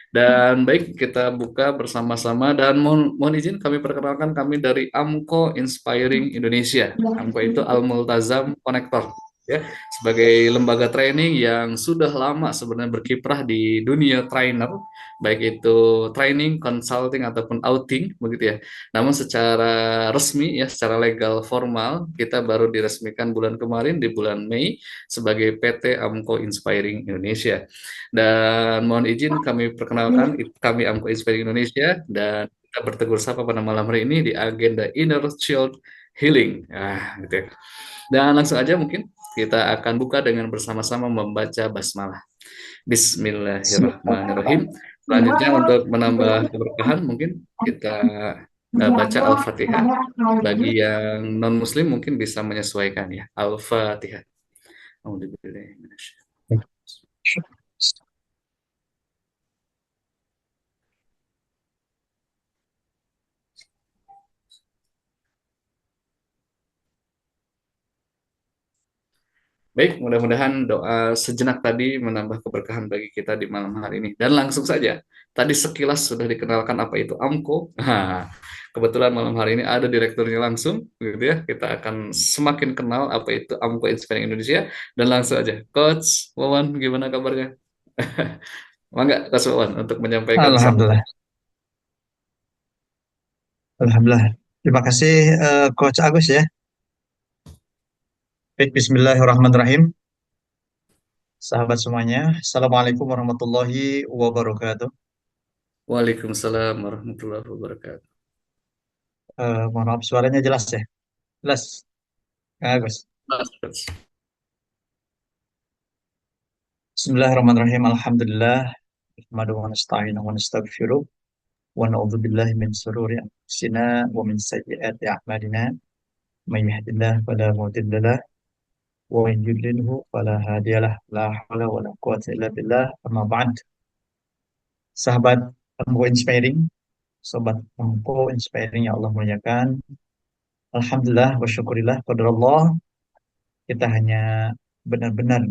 Dan baik, kita buka bersama-sama dan mohon izin kami perkenalkan kami dari AMCO Inspiring Indonesia. AMCO itu Al Multazam Connector ya, sebagai lembaga training yang sudah lama sebenarnya berkiprah di dunia trainer, baik itu training, consulting ataupun outing begitu ya. Namun secara resmi ya, secara legal formal kita baru diresmikan bulan kemarin di bulan Mei sebagai PT AMCO Inspiring Indonesia. Dan mohon izin kami perkenalkan, kami Amko Inspiring Indonesia dan kita bertegur sapa pada malam hari ini di agenda Inner Child Healing. Gitu ya. Dan langsung aja mungkin kita akan buka dengan bersama-sama membaca basmalah. Bismillahirrahmanirrahim. Selanjutnya untuk menambah keberkahan mungkin kita baca Al-Fatihah. Bagi yang non-Muslim mungkin bisa menyesuaikan ya. Al-Fatihah. Baik, mudah-mudahan doa sejenak tadi menambah keberkahan bagi kita di malam hari ini. Dan langsung saja, tadi sekilas sudah dikenalkan apa itu AMCO. Nah, kebetulan malam hari ini ada direkturnya langsung, gitu ya. Kita akan semakin kenal apa itu AMCO Inspiring Indonesia. Dan langsung aja, Coach Wawan, gimana kabarnya? Mangga, Coach Wawan, untuk menyampaikan Alhamdulillah, sambutan. Alhamdulillah. Terima kasih Coach Agus ya. Baik, Bismillahirrahmanirrahim. Sahabat semuanya, Assalamualaikum warahmatullahi wabarakatuh. Waalaikumsalam warahmatullahi wabarakatuh. Mohon maaf suaranya jelas ya. Jelas, Agus. Bismillahirrahmanirrahim. Alhamdulillah. Nahmaduhu wa nasta'inuhu wa nastaghfiruh wa na'udzu billahi min shururi anfusina wa min sayyiati a'malina. May yahdihillahu fala mudilla lahu wa man yudlilhu fala hadiyalah. La haula wa la quwwata illa billah. Amma ba'd. Sahabat Ambo Inspiring, Sobat Ambo Inspiring yang Allah muliakan. Alhamdulillah wa syukurillah qadarullah. Kita hanya benar-benar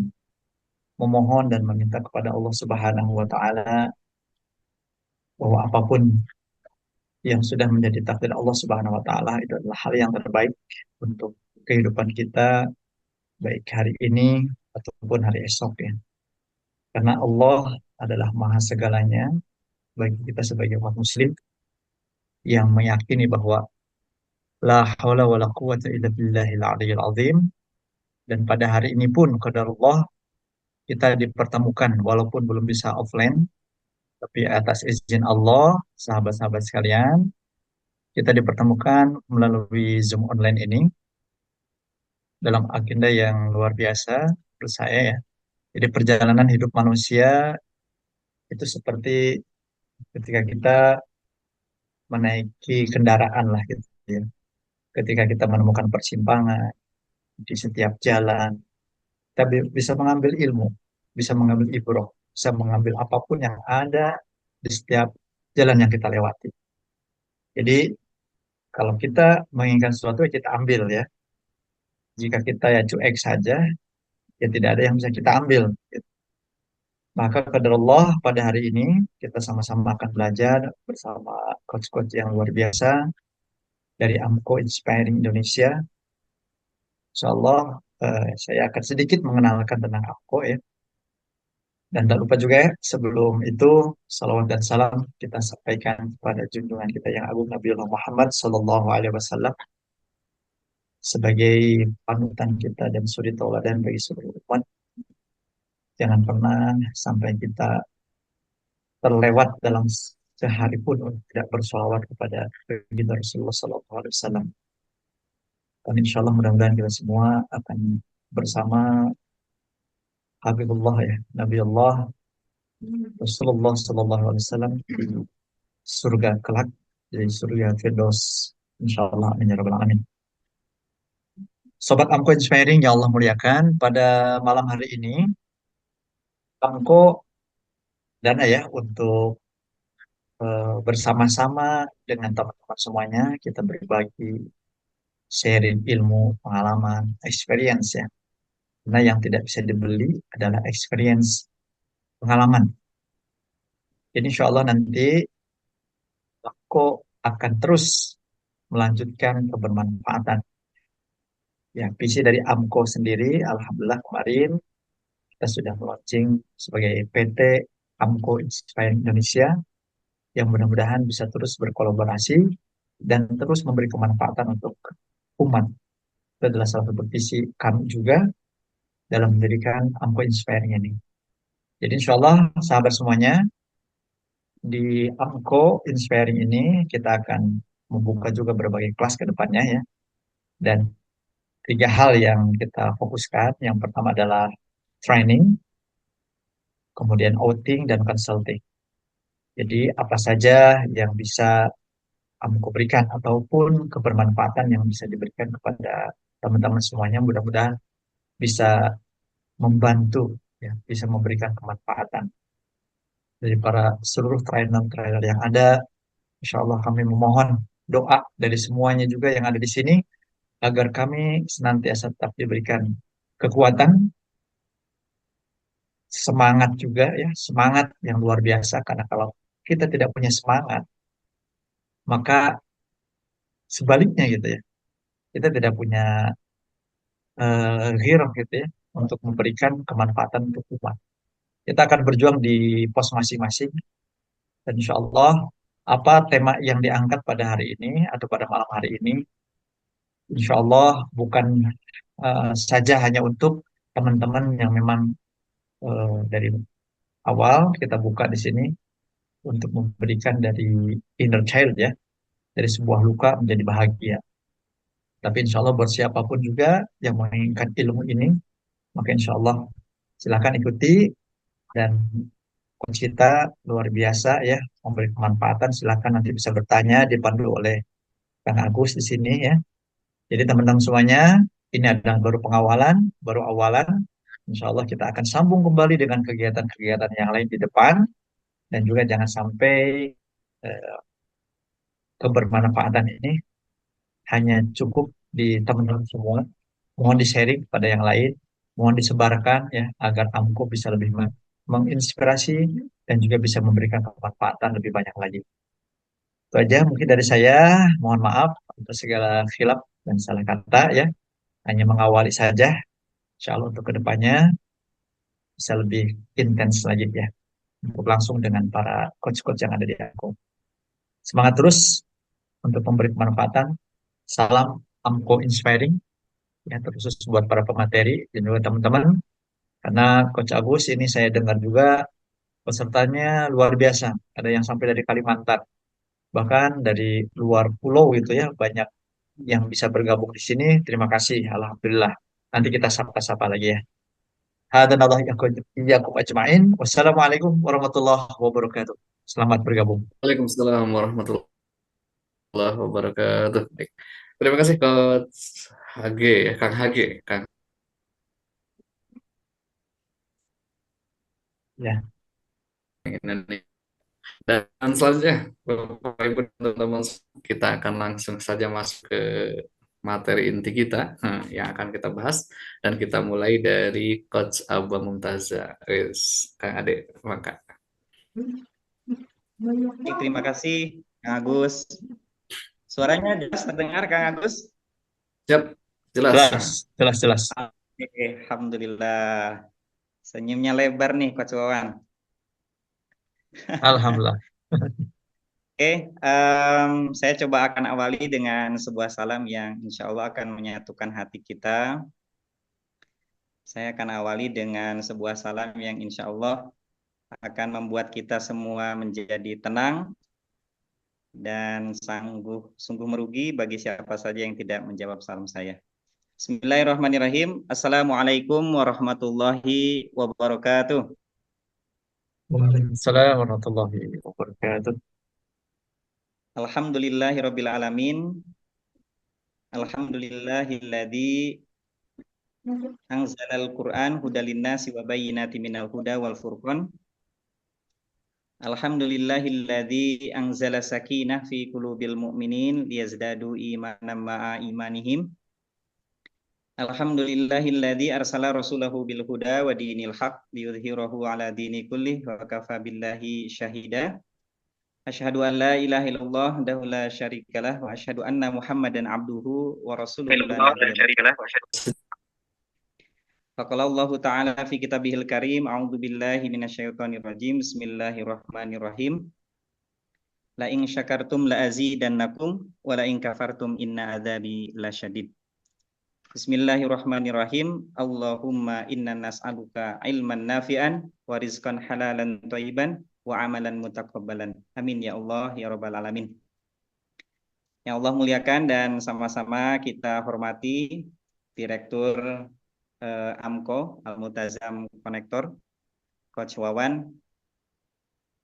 memohon dan meminta kepada Allah Subhanahu wa taala bahwa apapun yang sudah menjadi takdir Allah Subhanahu wa taala itu adalah hal yang terbaik untuk kehidupan kita baik hari ini ataupun hari esok ya. Karena Allah adalah maha segalanya bagi kita sebagai umat muslim yang meyakini bahwa la haula wala quwata illa billahil aliyyil azim. Dan pada hari ini pun qadarullah kita dipertemukan walaupun belum bisa offline, tapi atas izin Allah, sahabat-sahabat sekalian, kita dipertemukan melalui Zoom online ini dalam agenda yang luar biasa menurut saya ya. Jadi perjalanan hidup manusia itu seperti ketika kita menaiki kendaraan lah gitu ya. Ketika kita menemukan persimpangan di setiap jalan, kita bisa mengambil ilmu, bisa mengambil ibroh, bisa mengambil apapun yang ada di setiap jalan yang kita lewati. Jadi kalau kita menginginkan sesuatu ya kita ambil ya. Jika kita ya cuek saja, ya tidak ada yang bisa kita ambil. Maka kepada Allah pada hari ini kita sama-sama akan belajar bersama coach-coach yang luar biasa dari AMCO Inspiring Indonesia. Insya Allah saya akan sedikit mengenalkan tentang AMCO ya. Dan tak lupa juga ya, sebelum itu salawat dan salam kita sampaikan kepada junjungan kita yang agung Nabiullah Muhammad Sallallahu Alaihi Wasallam sebagai panutan kita dan suri tauladan bagi seluruh umat. Jangan pernah sampai kita terlewat dalam sehari pun untuk tidak bersolawat kepada baginda Rasulullah Sallallahu Alaihi Wasallam. Dan insya Allah mudah-mudahan kita semua akan bersama Habibullah ya, Nabi Allah Rasulullah Sallallahu Alaihi Wasallam di surga kelak, di surga Firdaus. Insya Allah, amin ya rabbal alamin. Sobat Amko Inspiring yang Allah muliakan, pada malam hari ini Amko dana ya untuk bersama-sama dengan teman-teman semuanya kita berbagi sharing ilmu, pengalaman, experience ya. Karena yang tidak bisa dibeli adalah experience, pengalaman. Jadi insya Allah nanti aku akan terus melanjutkan kebermanfaatan. Ya, visi dari AMCO sendiri, Alhamdulillah kemarin kita sudah launching sebagai PT AMCO Inspiring Indonesia yang mudah-mudahan bisa terus berkolaborasi dan terus memberi kemanfaatan untuk umat. Itu adalah salah satu visi kami juga dalam mendirikan AMCO Inspiring ini. Jadi insya Allah sahabat semuanya, di AMCO Inspiring ini kita akan membuka juga berbagai kelas ke depannya ya. Dan tiga hal yang kita fokuskan. Yang pertama adalah training, kemudian outing, dan consulting. Jadi apa saja yang bisa AMCO berikan ataupun kebermanfaatan yang bisa diberikan kepada teman-teman semuanya mudah-mudahan bisa membantu ya, bisa memberikan kemanfaatan dari para seluruh trainer-trainer yang ada. Insya Allah kami memohon doa dari semuanya juga yang ada di sini agar kami senantiasa tetap diberikan kekuatan, semangat juga ya, semangat yang luar biasa karena kalau kita tidak punya semangat, maka sebaliknya gitu ya, kita tidak punya hero gitu ya untuk memberikan kemanfaatan untuk umat. Kita akan berjuang di pos masing-masing dan insya Allah apa tema yang diangkat pada hari ini atau pada malam hari ini, insya Allah bukan saja hanya untuk teman-teman yang memang dari awal kita buka di sini untuk memberikan dari inner child ya, dari sebuah luka menjadi bahagia. Tapi insya Allah buat siapapun juga yang menginginkan ilmu ini, maka insya Allah silakan ikuti dan coach kita luar biasa ya, memberi kemanfaatan. Silakan nanti bisa bertanya, dipandu oleh Kang Agus di sini ya. Jadi teman-teman semuanya, ini adalah baru pengawalan, baru awalan. Insya Allah kita akan sambung kembali dengan kegiatan-kegiatan yang lain di depan dan juga jangan sampai eh, kebermanfaatan ini hanya cukup di teman-teman semua. Mohon di-sharing pada yang lain, mohon disebarkan ya agar AMCO bisa lebih menginspirasi dan juga bisa memberikan kemanfaatan lebih banyak lagi. Itu aja mungkin dari saya. Mohon maaf untuk segala khilaf dan salah kata ya. Hanya mengawali saja. Insya Allah untuk kedepannya bisa lebih intens lagi ya. Untuk langsung dengan para coach-coach yang ada di AMCO. Semangat terus untuk memberi kemanfaatan. Salam AMCO Inspiring. Ya, terkhusus buat para pemateri dan juga teman-teman. Karena Coach Agus ini saya dengar juga pesertanya luar biasa. Ada yang sampai dari Kalimantan. Bahkan dari luar pulau gitu ya. Banyak yang bisa bergabung di sini. Terima kasih. Alhamdulillah. Nanti kita sapa-sapa lagi ya. Hadanallah iyyakum ajma'in. Wassalamualaikum warahmatullahi wabarakatuh. Selamat bergabung. Waalaikumsalam warahmatullahi wabarakatuh. Baik. Terima kasih Coach HG, ya, Kang HG, Kang. Ya, Ini. Dan selanjutnya, Bapak Ibu dan teman-teman, kita akan langsung saja masuk ke materi inti kita yang akan kita bahas dan kita mulai dari Coach Abba Mumtaza. Kang Ade, maka. Terima kasih, Kang Agus. Suaranya jelas terdengar, Kang Agus? Siap, jelas. jelas, jelas, jelas. Oke, Alhamdulillah. Senyumnya lebar nih, Coach Wawan. Alhamdulillah. Oke, saya coba akan awali dengan sebuah salam yang insya Allah akan menyatukan hati kita. Saya akan awali dengan sebuah salam yang insya Allah akan membuat kita semua menjadi tenang dan sungguh merugi bagi siapa saja yang tidak menjawab salam saya. Bismillahirrahmanirrahim. Assalamualaikum warahmatullahi wabarakatuh. Waalaikumsalam warahmatullahi wabarakatuh. Alhamdulillahirabbil alamin. Alhamdulillahilladzi anzalal Qur'an hudal linnasi wa bayyinatin minal huda wal furqan. Alhamdulillahilladzi anzala sakinah fi qulubil mu'minin liyazdadu imanan ma'a imanihim. Alhamdulillahilladzi arsala rasulahu bil huda wa dinil haq liyudhhirahu ala dini kullih wa kafa billahi syahida. Asyhadu an la ilaha illallah wahdahu la syarikalah wa asyhadu anna Muhammadan abduhu wa rasuluhu la nabiyya ba'dahu. Faqala Allah Ta'ala fi kitabihil karim, a'udzu billahi minasyaitonir rajim. Bismillahirrahmanirrahim. La in syakartum la azidannakum wa la in kafartum inna adzabi lasyadid. Bismillahirrahmanirrahim. Allahumma inna nas'aluka ilman nafi'an wa rizqan halalan thayyiban wa amalan mutaqabbalan. Amin ya Allah ya rabbal alamin. Yang Allah muliakan dan sama-sama kita hormati Direktur AMCO Al-Multazam Konektor Coach Wawan,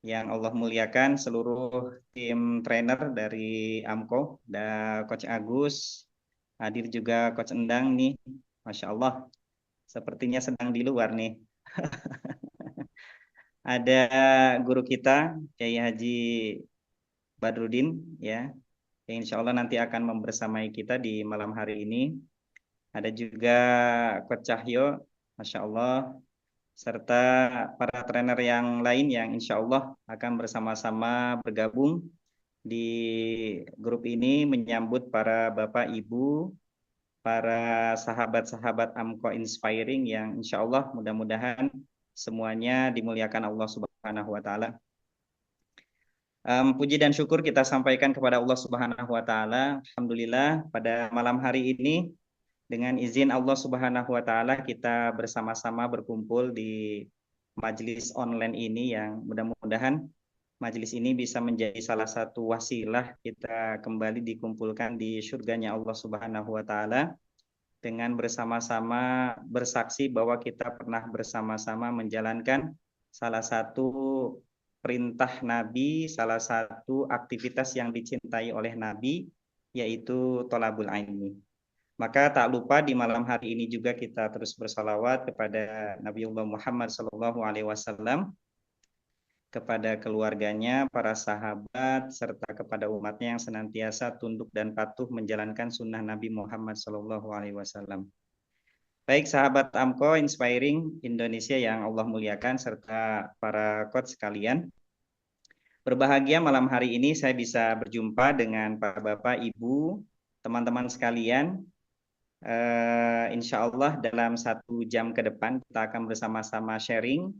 yang Allah muliakan seluruh tim trainer dari AMCO, dan Coach Agus, hadir juga Coach Endang nih, Masya Allah, sepertinya sedang di luar nih. Ada guru kita, Kiai Haji Badrudin, ya, yang insya Allah nanti akan membersamai kita di malam hari ini. Ada juga Coach Cahyo, Masya Allah, serta para trainer yang lain yang insya Allah akan bersama-sama bergabung di grup ini menyambut para Bapak Ibu, para sahabat-sahabat AMCO Inspiring yang insya Allah mudah-mudahan semuanya dimuliakan Allah Subhanahu wa Ta'ala. Puji dan syukur kita sampaikan kepada Allah Subhanahu wa Ta'ala. Alhamdulillah, pada malam hari ini dengan izin Allah Subhanahu wa Ta'ala kita bersama-sama berkumpul di majelis online ini, yang mudah-mudahan majelis ini bisa menjadi salah satu wasilah kita kembali dikumpulkan di surganya Allah Subhanahu wa Ta'ala, dengan bersama-sama bersaksi bahwa kita pernah bersama-sama menjalankan salah satu perintah Nabi, salah satu aktivitas yang dicintai oleh Nabi, yaitu thalabul ilmi. Maka tak lupa di malam hari ini juga kita terus bersalawat kepada Nabiullah Muhammad SAW, kepada keluarganya, para sahabat, serta kepada umatnya yang senantiasa tunduk dan patuh menjalankan sunnah Nabi Muhammad SAW. Baik sahabat AMCO Inspiring Indonesia yang Allah muliakan, serta para coach sekalian, berbahagia malam hari ini saya bisa berjumpa dengan para Bapak, Ibu, teman-teman sekalian. Insya Allah dalam 1 jam ke depan kita akan bersama-sama sharing,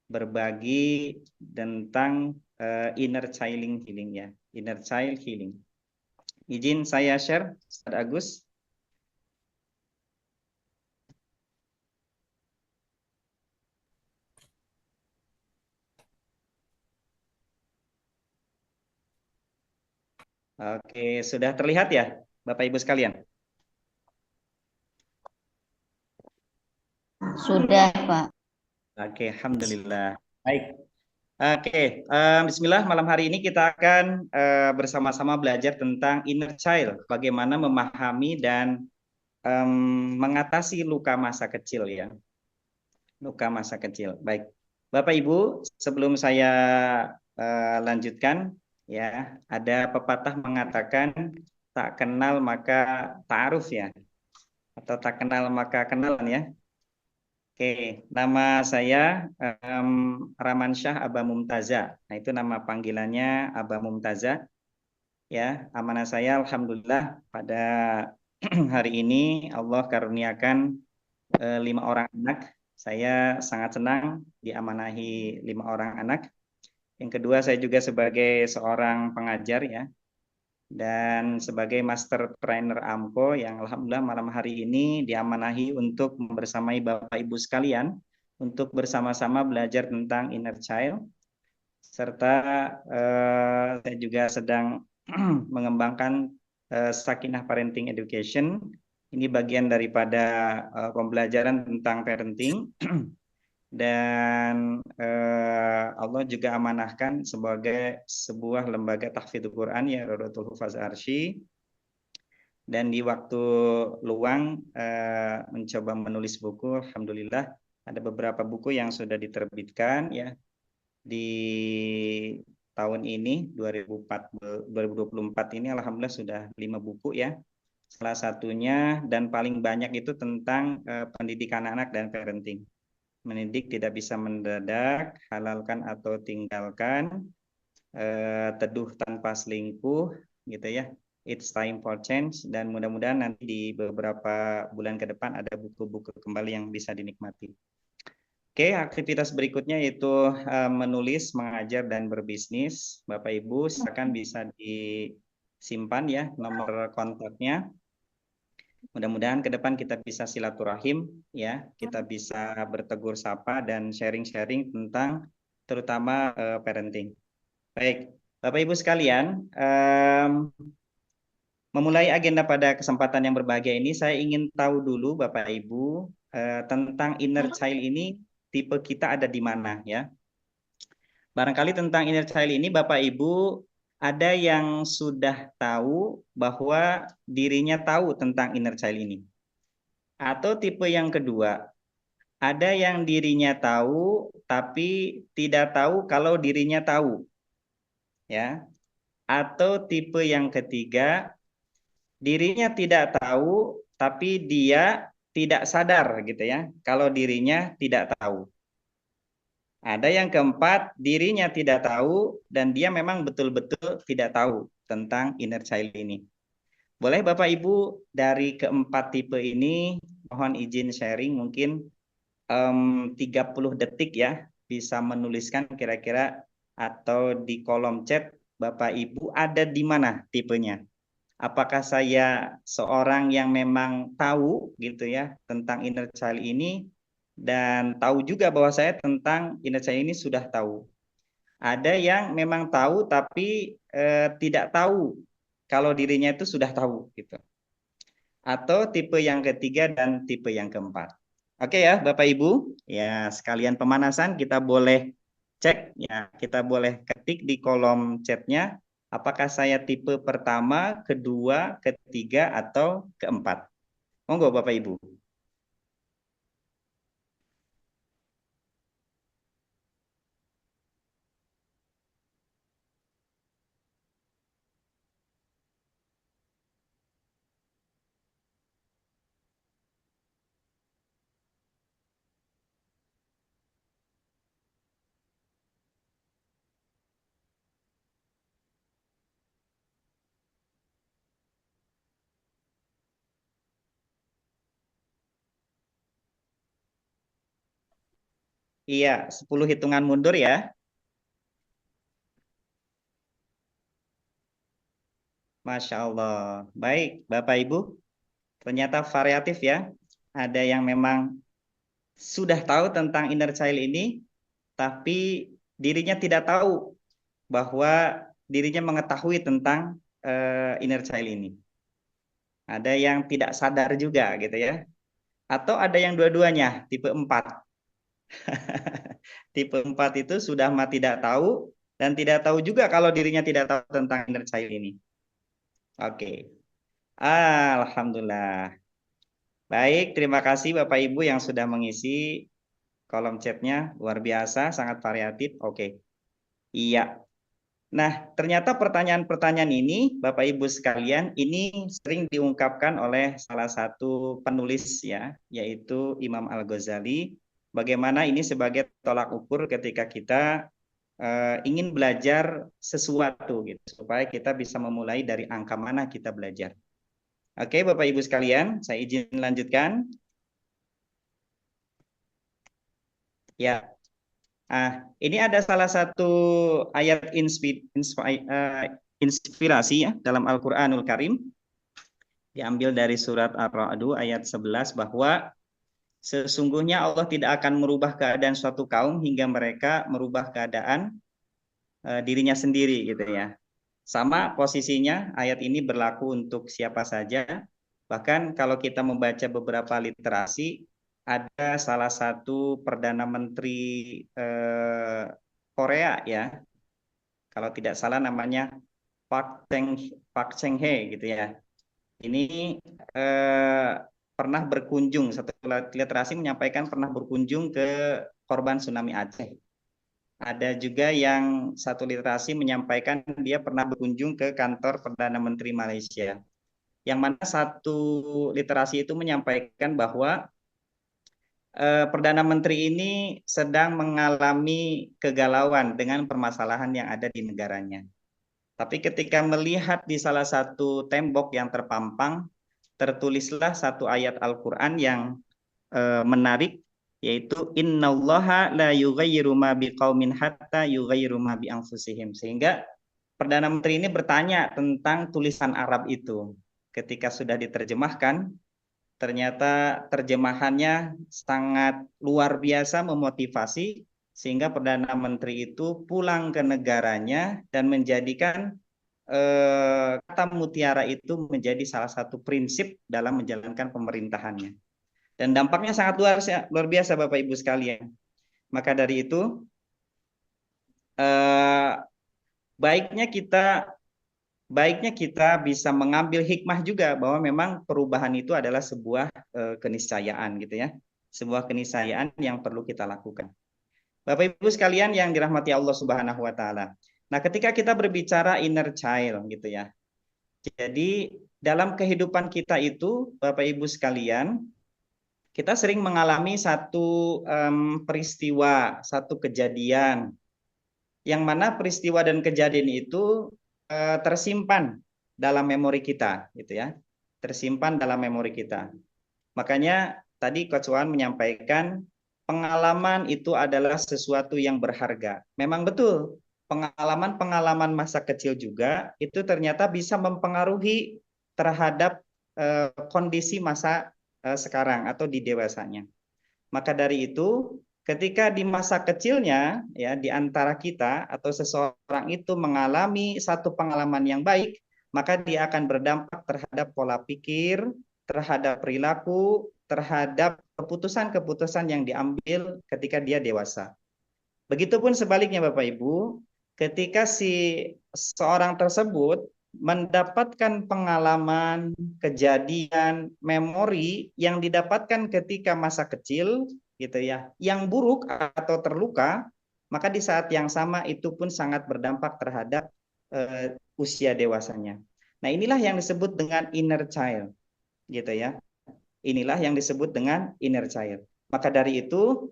berbagi tentang inner child healing, ya, inner child healing. Izin saya share, Ustaz Agus. Oke, sudah terlihat ya Bapak Ibu sekalian? Sudah, Pak. Oke, alhamdulillah. Baik. Oke, bismillah, malam hari ini kita akan bersama-sama belajar tentang inner child, bagaimana memahami dan mengatasi luka masa kecil, ya. Luka masa kecil. Baik. Bapak Ibu, sebelum saya lanjutkan, ya, ada pepatah mengatakan tak kenal maka ta'aruf, ya, atau tak kenal maka kenalan, ya. Oke, nama saya Ramansyah Aba Mumtaza. Nah, itu nama panggilannya Aba Mumtaza. Ya, amanah saya alhamdulillah pada hari ini Allah karuniakan 5 orang anak. Saya sangat senang diamanahi 5 orang anak. Yang kedua, saya juga sebagai seorang pengajar, ya, dan sebagai master trainer AMCO yang alhamdulillah malam hari ini diamanahi untuk membersamai Bapak Ibu sekalian untuk bersama-sama belajar tentang inner child, serta saya juga sedang mengembangkan Sakinah Parenting Education. Ini bagian daripada pembelajaran tentang parenting. Dan Allah juga amanahkan sebagai sebuah lembaga tahfidz Quran, ya, Rodotul Hufaz Arsy, dan di waktu luang mencoba menulis buku. Alhamdulillah ada beberapa buku yang sudah diterbitkan, ya, di tahun ini 2024 ini alhamdulillah sudah 5 buku, ya. Salah satunya dan paling banyak itu tentang pendidikan anak dan parenting. Mendidik tidak bisa mendadak, halalkan atau tinggalkan, teduh tanpa selingkuh, gitu ya. It's time for change, dan mudah-mudahan nanti di beberapa bulan ke depan ada buku-buku kembali yang bisa dinikmati. Oke, aktivitas berikutnya yaitu menulis, mengajar, dan berbisnis. Bapak Ibu silakan bisa disimpan ya nomor kontaknya. Mudah-mudahan ke depan kita bisa silaturahim ya, kita bisa bertegur sapa dan sharing-sharing tentang terutama parenting. Baik, Bapak Ibu sekalian, memulai agenda pada kesempatan yang berbahagia ini, saya ingin tahu dulu Bapak Ibu tentang inner child ini, tipe kita ada di mana ya. Barangkali tentang inner child ini Bapak Ibu ada yang sudah tahu bahwa dirinya tahu tentang inner child ini. Atau tipe yang kedua, ada yang dirinya tahu tapi tidak tahu kalau dirinya tahu. Ya. Atau tipe yang ketiga, dirinya tidak tahu tapi dia tidak sadar gitu ya kalau dirinya tidak tahu. Ada yang keempat, dirinya tidak tahu dan dia memang betul-betul tidak tahu tentang inner child ini. Boleh Bapak Ibu dari keempat tipe ini mohon izin sharing mungkin 30 detik ya, bisa menuliskan kira-kira atau di kolom chat Bapak Ibu ada di mana tipenya. Apakah saya seorang yang memang tahu gitu ya tentang inner child ini dan tahu juga bahwa saya tentang inner child ini sudah tahu. Ada yang memang tahu tapi tidak tahu kalau dirinya itu sudah tahu gitu. Atau tipe yang ketiga dan tipe yang keempat. Oke ya Bapak Ibu, ya sekalian pemanasan kita boleh cek ya, kita boleh ketik di kolom chatnya apakah saya tipe pertama, kedua, ketiga atau keempat. Monggo Bapak Ibu. Iya, 10 hitungan mundur ya. Masya Allah. Baik, Bapak Ibu, ternyata variatif ya. Ada yang memang sudah tahu tentang inner child ini, tapi dirinya tidak tahu bahwa dirinya mengetahui tentang inner child ini. Ada yang tidak sadar juga gitu ya. Atau ada yang dua-duanya, tipe 4. Tipe 4 itu sudah tidak tahu dan tidak tahu juga kalau dirinya tidak tahu tentang inner child ini. Oke. Alhamdulillah. Baik, terima kasih Bapak Ibu yang sudah mengisi kolom chatnya. Luar biasa, sangat variatif. Oke. Iya. Nah, ternyata pertanyaan-pertanyaan ini, Bapak Ibu sekalian, ini sering diungkapkan oleh salah satu penulis ya, yaitu Imam Al-Ghazali. Bagaimana ini sebagai tolak ukur ketika kita ingin belajar sesuatu gitu, supaya kita bisa memulai dari angka mana kita belajar. Oke, Bapak Ibu sekalian, saya izin lanjutkan. Ya, ini ada salah satu ayat inspirasi ya dalam Al-Qur'anul Karim, diambil dari surat Ar-Ra'd ayat 11 bahwa sesungguhnya Allah tidak akan merubah keadaan suatu kaum hingga mereka merubah keadaan dirinya sendiri gitu ya. Sama posisinya ayat ini berlaku untuk siapa saja. Bahkan kalau kita membaca beberapa literasi, ada salah satu Perdana Menteri Korea ya, kalau tidak salah namanya Park Chung-hee gitu ya. Ini pernah berkunjung, satu literasi menyampaikan pernah berkunjung ke korban tsunami Aceh. Ada juga yang satu literasi menyampaikan dia pernah berkunjung ke kantor Perdana Menteri Malaysia. yang mana satu literasi itu menyampaikan bahwa Perdana Menteri ini sedang mengalami kegalauan dengan permasalahan yang ada di negaranya. Tapi ketika melihat di salah satu tembok yang terpampang, tertulislah satu ayat Al-Quran yang menarik, yaitu innallaha la yughayyiru ma biqaumin hatta yughayyiru ma bi anfusihim. Sehingga Perdana Menteri ini bertanya tentang tulisan Arab itu. Ketika sudah diterjemahkan, ternyata terjemahannya sangat luar biasa memotivasi, sehingga Perdana Menteri itu pulang ke negaranya dan menjadikan kata mutiara itu menjadi salah satu prinsip dalam menjalankan pemerintahannya. Dan dampaknya sangat luar biasa Bapak Ibu sekalian. Maka dari itu baiknya kita bisa mengambil hikmah juga bahwa memang perubahan itu adalah sebuah keniscayaan gitu ya. Sebuah keniscayaan yang perlu kita lakukan. Bapak Ibu sekalian yang dirahmati Allah Subhanahu wa taala. Nah, ketika kita berbicara inner child gitu ya. Jadi dalam kehidupan kita itu Bapak Ibu sekalian, kita sering mengalami satu peristiwa, satu kejadian yang mana peristiwa dan kejadian itu tersimpan dalam memori kita, gitu ya, tersimpan dalam memori kita. Makanya tadi Coach Wan menyampaikan pengalaman itu adalah sesuatu yang berharga. Memang betul, pengalaman-pengalaman masa kecil juga itu ternyata bisa mempengaruhi terhadap kondisi masa sekarang atau di dewasanya. Maka dari itu, ketika di masa kecilnya ya di antara kita atau seseorang itu mengalami satu pengalaman yang baik, maka dia akan berdampak terhadap pola pikir, terhadap perilaku, terhadap keputusan-keputusan yang diambil ketika dia dewasa. Begitupun sebaliknya Bapak Ibu, ketika si seorang tersebut mendapatkan pengalaman, kejadian, memori yang didapatkan ketika masa kecil gitu ya, yang buruk atau terluka, maka di saat yang sama itu pun sangat berdampak terhadap usia dewasanya. Nah, inilah yang disebut dengan inner child gitu ya. Inilah yang disebut dengan inner child. Maka dari itu,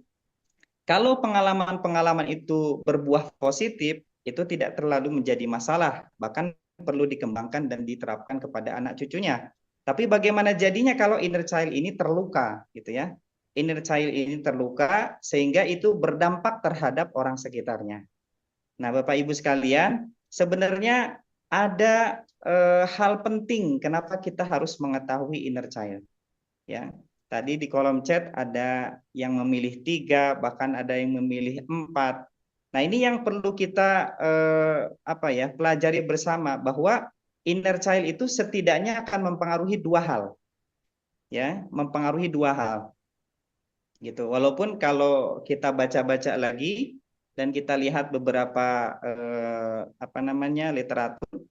kalau pengalaman-pengalaman itu berbuah positif, itu tidak terlalu menjadi masalah, bahkan perlu dikembangkan dan diterapkan kepada anak cucunya. Tapi bagaimana jadinya kalau inner child ini terluka, gitu ya? Inner child ini terluka sehingga itu berdampak terhadap orang sekitarnya. Nah, Bapak Ibu sekalian, sebenarnya ada hal penting kenapa kita harus mengetahui inner child, ya. Tadi di kolom chat ada yang memilih 3, bahkan ada yang memilih 4. Nah, ini yang perlu kita pelajari bersama bahwa inner child itu setidaknya akan mempengaruhi 2 hal. Ya, mempengaruhi 2 hal. Gitu. Walaupun kalau kita baca-baca lagi dan kita lihat beberapa literatur,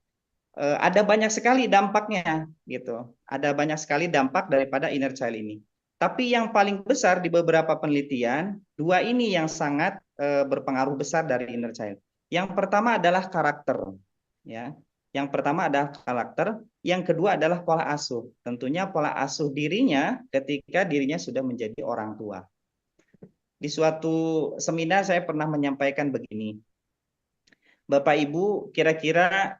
ada banyak sekali dampaknya gitu. Ada banyak sekali dampak daripada inner child ini. Tapi yang paling besar di beberapa penelitian, 2 ini yang sangat berpengaruh besar dari inner child. Yang pertama adalah karakter, ya. Yang pertama adalah karakter, yang kedua adalah pola asuh. Tentunya pola asuh dirinya ketika dirinya sudah menjadi orang tua. Di suatu seminar saya pernah menyampaikan begini. Bapak Ibu, kira-kira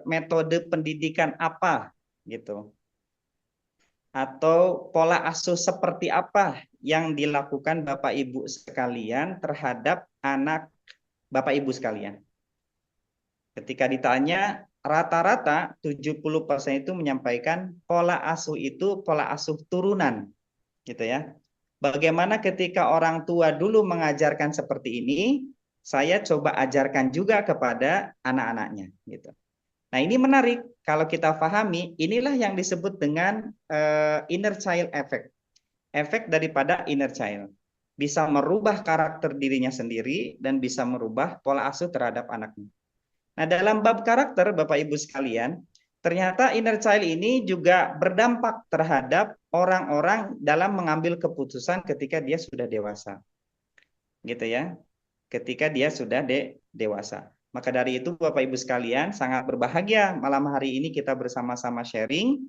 metode pendidikan apa gitu, atau pola asuh seperti apa yang dilakukan Bapak Ibu sekalian terhadap anak Bapak Ibu sekalian? Ketika ditanya, rata-rata 70% itu menyampaikan pola asuh itu pola asuh turunan, gitu ya. Bagaimana ketika orang tua dulu mengajarkan seperti ini, saya coba ajarkan juga kepada anak-anaknya gitu. Nah, ini menarik kalau kita pahami, inilah yang disebut dengan inner child effect. Efek daripada inner child. Bisa merubah karakter dirinya sendiri dan bisa merubah pola asuh terhadap anaknya. Nah, dalam bab karakter Bapak Ibu sekalian, ternyata inner child ini juga berdampak terhadap orang-orang dalam mengambil keputusan ketika dia sudah dewasa. Gitu ya. Ketika dia sudah dewasa. Maka dari itu Bapak Ibu sekalian, sangat berbahagia malam hari ini kita bersama-sama sharing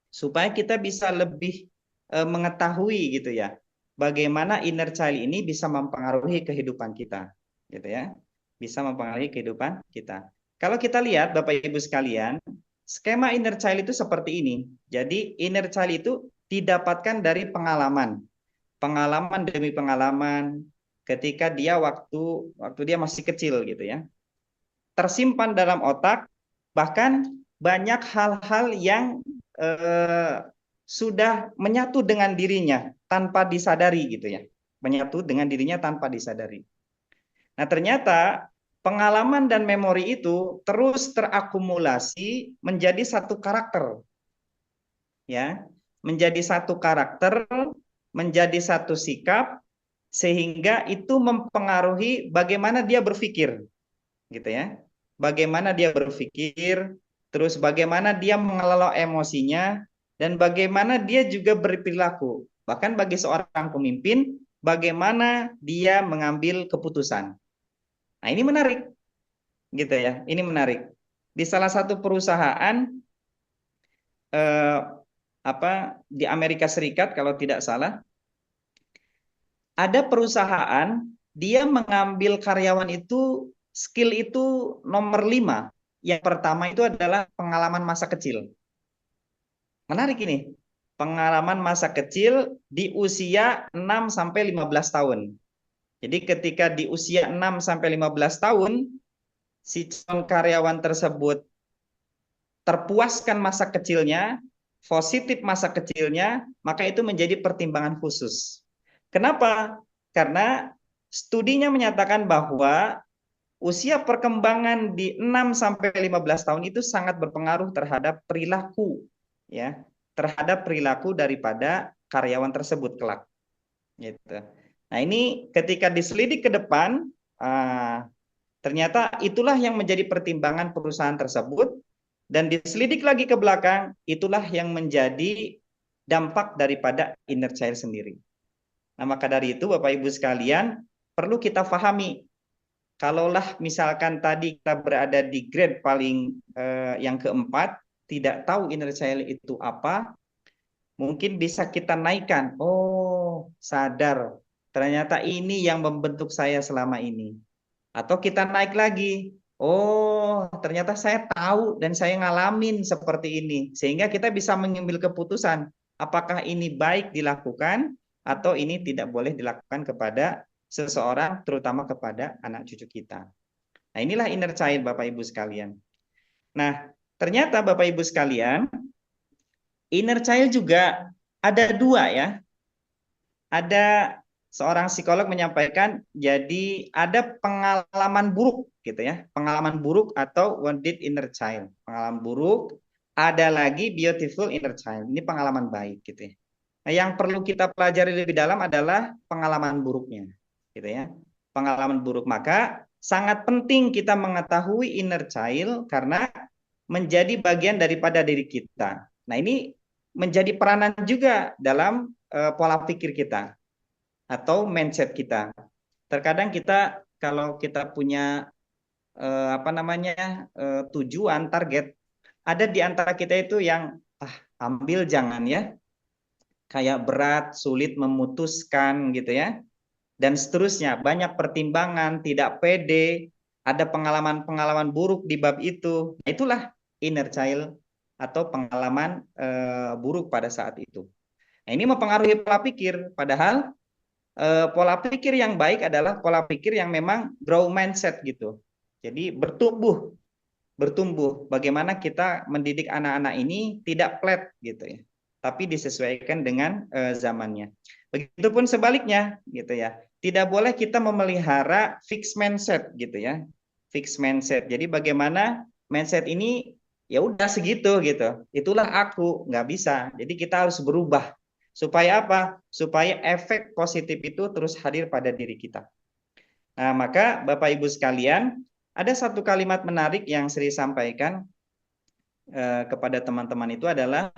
supaya kita bisa lebih mengetahui gitu ya, bagaimana inner child ini bisa mempengaruhi kehidupan kita, gitu ya, bisa mempengaruhi kehidupan kita. Kalau kita lihat Bapak Ibu sekalian, skema inner child itu seperti ini. Jadi inner child itu didapatkan dari pengalaman, pengalaman demi pengalaman ketika dia waktu dia masih kecil gitu ya, tersimpan dalam otak, bahkan banyak hal-hal yang sudah menyatu dengan dirinya tanpa disadari gitu ya, menyatu dengan dirinya tanpa disadari. Nah ternyata pengalaman dan memori itu terus terakumulasi menjadi satu karakter, ya, menjadi satu karakter, menjadi satu sikap, sehingga itu mempengaruhi bagaimana dia berpikir, gitu ya, bagaimana dia berpikir, terus bagaimana dia mengelola emosinya, dan bagaimana dia juga berperilaku. Bahkan bagi seorang pemimpin, bagaimana dia mengambil keputusan. Nah ini menarik, gitu ya. Ini menarik. Di salah satu perusahaan di Amerika Serikat kalau tidak salah, ada perusahaan dia mengambil karyawan itu skill itu nomor 5. Yang pertama itu adalah pengalaman masa kecil. Menarik ini. Pengalaman masa kecil di usia 6 sampai 15 tahun. Jadi ketika di usia 6 sampai 15 tahun si calon karyawan tersebut terpuaskan masa kecilnya, positif masa kecilnya, maka itu menjadi pertimbangan khusus. Kenapa? Karena studinya menyatakan bahwa usia perkembangan di 6 sampai 15 tahun itu sangat berpengaruh terhadap perilaku, ya, terhadap perilaku daripada karyawan tersebut kelak. Gitu. Nah, ini ketika diselidik ke depan, ternyata itulah yang menjadi pertimbangan perusahaan tersebut, dan diselidik lagi ke belakang, itulah yang menjadi dampak daripada inner child sendiri. Nah, maka dari itu Bapak Ibu sekalian, perlu kita pahami, kalaulah misalkan tadi kita berada di grade paling yang keempat, tidak tahu inner child itu apa, mungkin bisa kita naikkan. Oh, sadar, ternyata ini yang membentuk saya selama ini. Atau kita naik lagi. Oh, ternyata saya tahu dan saya ngalamin seperti ini. Sehingga kita bisa mengambil keputusan apakah ini baik dilakukan atau ini tidak boleh dilakukan kepada seseorang, terutama kepada anak cucu kita. Nah, inilah inner child Bapak Ibu sekalian. Nah, ternyata Bapak Ibu sekalian, inner child juga ada dua ya. Ada seorang psikolog menyampaikan, jadi ada pengalaman buruk gitu ya, pengalaman buruk atau wounded inner child, pengalaman buruk, ada lagi beautiful inner child, ini pengalaman baik gitu ya. Nah, yang perlu kita pelajari lebih dalam adalah pengalaman buruknya, gitu ya, pengalaman buruk. Maka sangat penting kita mengetahui inner child karena menjadi bagian daripada diri kita. Nah, ini menjadi peranan juga dalam pola pikir kita atau mindset kita. Terkadang kita kalau kita punya tujuan, target, ada di antara kita itu yang ambil jangan ya, kayak berat, sulit memutuskan gitu ya, dan seterusnya, banyak pertimbangan, tidak pede, ada pengalaman-pengalaman buruk di bab itu. Nah, itulah inner child atau pengalaman buruk pada saat itu. Nah, ini mempengaruhi pola pikir, padahal pola pikir yang baik adalah pola pikir yang memang grow mindset gitu. Jadi bertumbuh. Bagaimana kita mendidik anak-anak ini tidak flat gitu ya, tapi disesuaikan dengan zamannya. Begitupun sebaliknya gitu ya. Tidak boleh kita memelihara fixed mindset gitu ya. Fixed mindset. Jadi bagaimana mindset ini ya udah segitu gitu. Itulah aku, nggak bisa. Jadi kita harus berubah. Supaya apa? Supaya efek positif itu terus hadir pada diri kita. Nah, maka Bapak Ibu sekalian, ada satu kalimat menarik yang Sri sampaikan kepada teman-teman itu adalah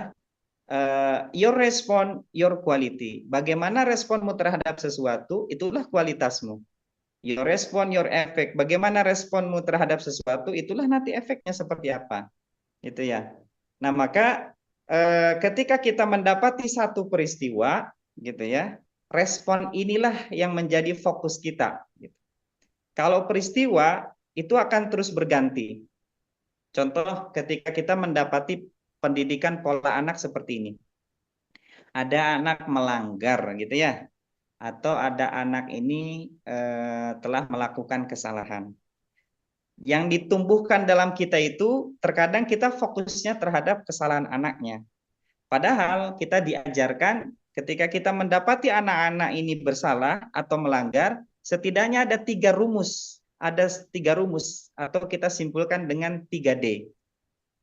your response, your quality. Bagaimana responmu terhadap sesuatu, itulah kualitasmu. Your respon, your effect. Bagaimana responmu terhadap sesuatu, itulah nanti efeknya seperti apa. Gitu ya. Nah, maka ketika kita mendapati satu peristiwa, gitu ya, respon inilah yang menjadi fokus kita. Gitu. Kalau peristiwa itu akan terus berganti. Contoh ketika kita mendapati pendidikan pola anak seperti ini. Ada anak melanggar gitu ya. Atau ada anak ini telah melakukan kesalahan. Yang ditumbuhkan dalam kita itu terkadang kita fokusnya terhadap kesalahan anaknya. Padahal kita diajarkan ketika kita mendapati anak-anak ini bersalah atau melanggar, setidaknya ada 3 rumus. Ada 3 rumus atau kita simpulkan dengan 3D.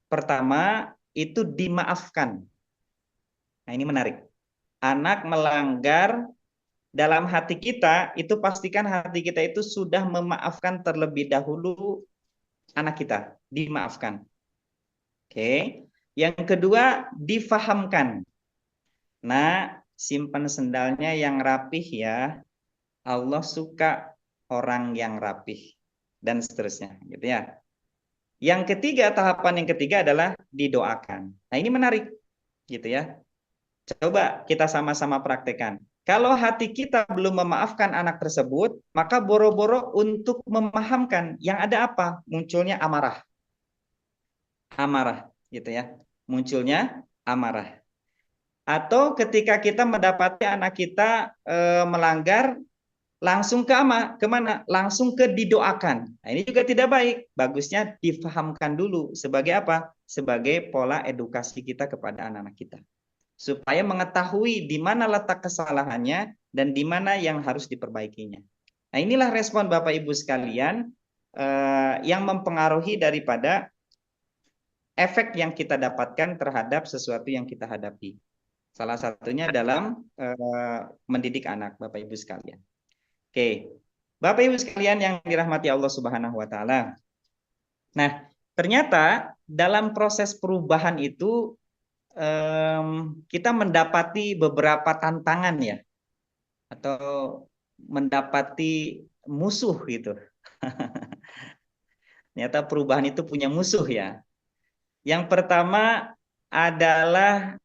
Pertama, itu dimaafkan. Nah, ini menarik. Anak melanggar, dalam hati kita, itu pastikan hati kita itu sudah memaafkan terlebih dahulu anak kita. Dimaafkan. Oke. Yang kedua, difahamkan. Nah, simpan sendalnya yang rapih ya. Allah suka orang yang rapih. Dan seterusnya. Gitu ya. Yang ketiga, tahapan yang ketiga adalah didoakan. Nah, ini menarik. Gitu ya. Coba kita sama-sama praktekkan. Kalau hati kita belum memaafkan anak tersebut, maka boro-boro untuk memahamkan. Yang ada apa? Munculnya amarah. Amarah, gitu ya. Munculnya amarah. Atau ketika kita mendapati anak kita melanggar, langsung kemana? Langsung ke didoakan. Nah, ini juga tidak baik. Bagusnya difahamkan dulu. Sebagai apa? Sebagai pola edukasi kita kepada anak-anak kita. Supaya mengetahui di mana letak kesalahannya dan di mana yang harus diperbaikinya. Nah, inilah respon Bapak Ibu sekalian yang mempengaruhi daripada efek yang kita dapatkan terhadap sesuatu yang kita hadapi. Salah satunya dalam mendidik anak, Bapak Ibu sekalian. Oke, Bapak Ibu sekalian yang dirahmati Allah Subhanahu wa Ta'ala. Nah, ternyata dalam proses perubahan itu kita mendapati beberapa tantangan ya, atau mendapati musuh gitu. Ternyata perubahan itu punya musuh ya. Yang pertama adalah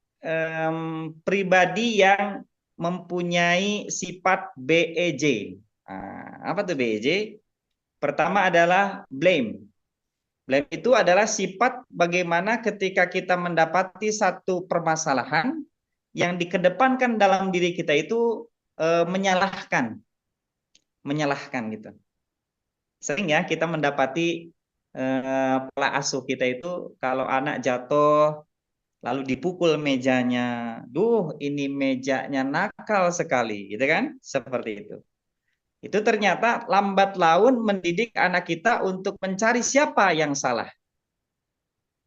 pribadi yang mempunyai sifat BEJ. Nah, apa tuh BEJ? Pertama adalah blame. Blame itu adalah sifat bagaimana ketika kita mendapati satu permasalahan yang dikedepankan dalam diri kita itu menyalahkan gitu. Sering ya kita mendapati pola asuh kita itu kalau anak jatuh lalu dipukul mejanya, duh ini mejanya nakal sekali, gitu kan? Seperti itu. Itu ternyata lambat laun mendidik anak kita untuk mencari siapa yang salah.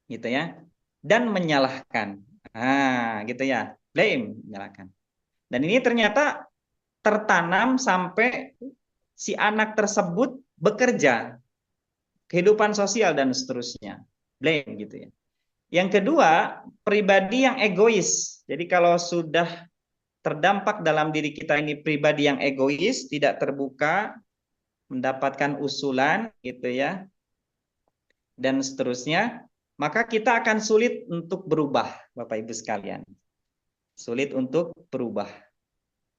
Gitu ya. Dan menyalahkan. Nah, gitu ya. Blame, menyalahkan. Dan ini ternyata tertanam sampai si anak tersebut bekerja, kehidupan sosial dan seterusnya. Blame gitu ya. Yang kedua, pribadi yang egois. Jadi kalau sudah terdampak dalam diri kita ini pribadi yang egois, tidak terbuka, mendapatkan usulan gitu ya, dan seterusnya, maka kita akan sulit untuk berubah, Bapak Ibu sekalian. Sulit untuk berubah.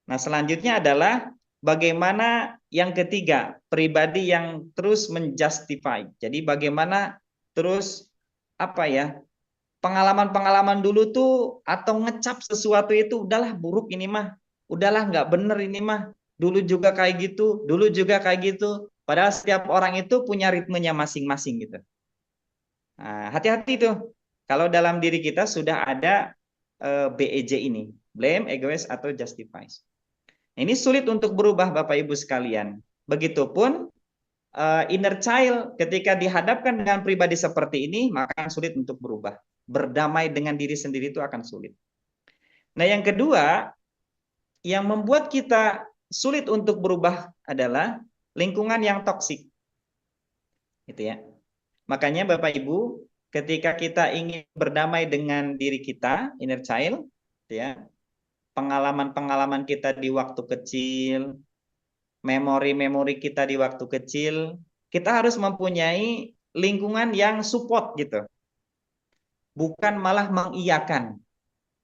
Nah, selanjutnya adalah bagaimana yang ketiga, pribadi yang terus menjustify. Jadi bagaimana terus apa ya? Pengalaman-pengalaman dulu tuh atau ngecap sesuatu itu udahlah buruk ini mah, udahlah nggak bener ini mah, dulu juga kayak gitu, dulu juga kayak gitu. Padahal setiap orang itu punya ritmenya masing-masing gitu. Nah, hati-hati tuh kalau dalam diri kita sudah ada BEJ ini, blame, egois atau justifies. Ini sulit untuk berubah Bapak Ibu sekalian. Begitupun inner child ketika dihadapkan dengan pribadi seperti ini maka sulit untuk berubah. Berdamai dengan diri sendiri itu akan sulit. Nah, yang kedua yang membuat kita sulit untuk berubah adalah lingkungan yang toksik. Gitu ya. Makanya Bapak Ibu, ketika kita ingin berdamai dengan diri kita, inner child, ya, pengalaman-pengalaman kita di waktu kecil, memori-memori kita di waktu kecil, kita harus mempunyai lingkungan yang support gitu, bukan malah mengiyakan,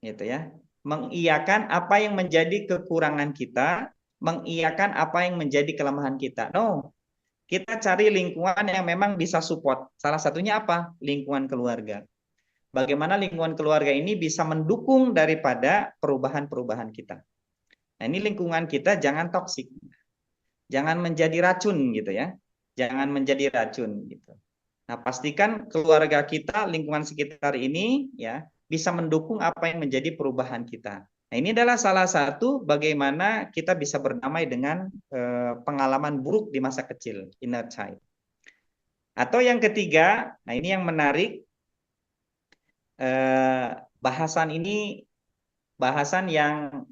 gitu ya. Mengiyakan apa yang menjadi kekurangan kita, mengiyakan apa yang menjadi kelemahan kita. No, kita cari lingkungan yang memang bisa support. Salah satunya apa? Lingkungan keluarga. Bagaimana lingkungan keluarga ini bisa mendukung daripada perubahan-perubahan kita. Nah, ini lingkungan kita jangan toksik. Jangan menjadi racun gitu ya. Jangan menjadi racun gitu. Nah, pastikan keluarga kita, lingkungan sekitar ini ya bisa mendukung apa yang menjadi perubahan kita. Nah, ini adalah salah satu bagaimana kita bisa berdamai dengan pengalaman buruk di masa kecil, inner child. Atau yang ketiga, nah ini yang menarik, bahasan yang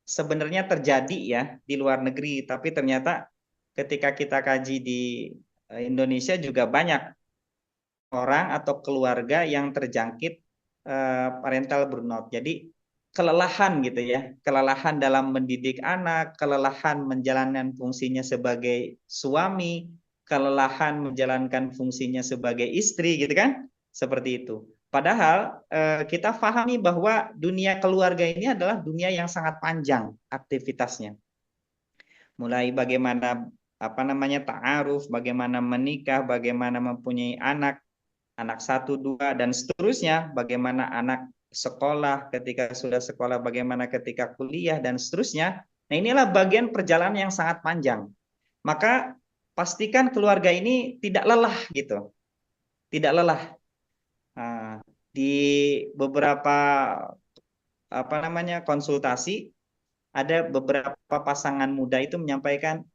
sebenarnya terjadi ya di luar negeri, tapi ternyata ketika kita kaji di Indonesia juga banyak orang atau keluarga yang terjangkit parental burnout. Jadi kelelahan gitu ya, kelelahan dalam mendidik anak, kelelahan menjalankan fungsinya sebagai suami, kelelahan menjalankan fungsinya sebagai istri gitu kan, seperti itu. Padahal kita pahami bahwa dunia keluarga ini adalah dunia yang sangat panjang aktivitasnya. Mulai bagaimana ta'aruf, bagaimana menikah, bagaimana mempunyai anak, anak 1, 2, dan seterusnya, bagaimana anak sekolah, ketika sudah sekolah, bagaimana ketika kuliah, dan seterusnya. Nah, inilah bagian perjalanan yang sangat panjang. Maka pastikan keluarga ini tidak lelah gitu. Tidak lelah. Di beberapa konsultasi, ada beberapa pasangan muda itu menyampaikan,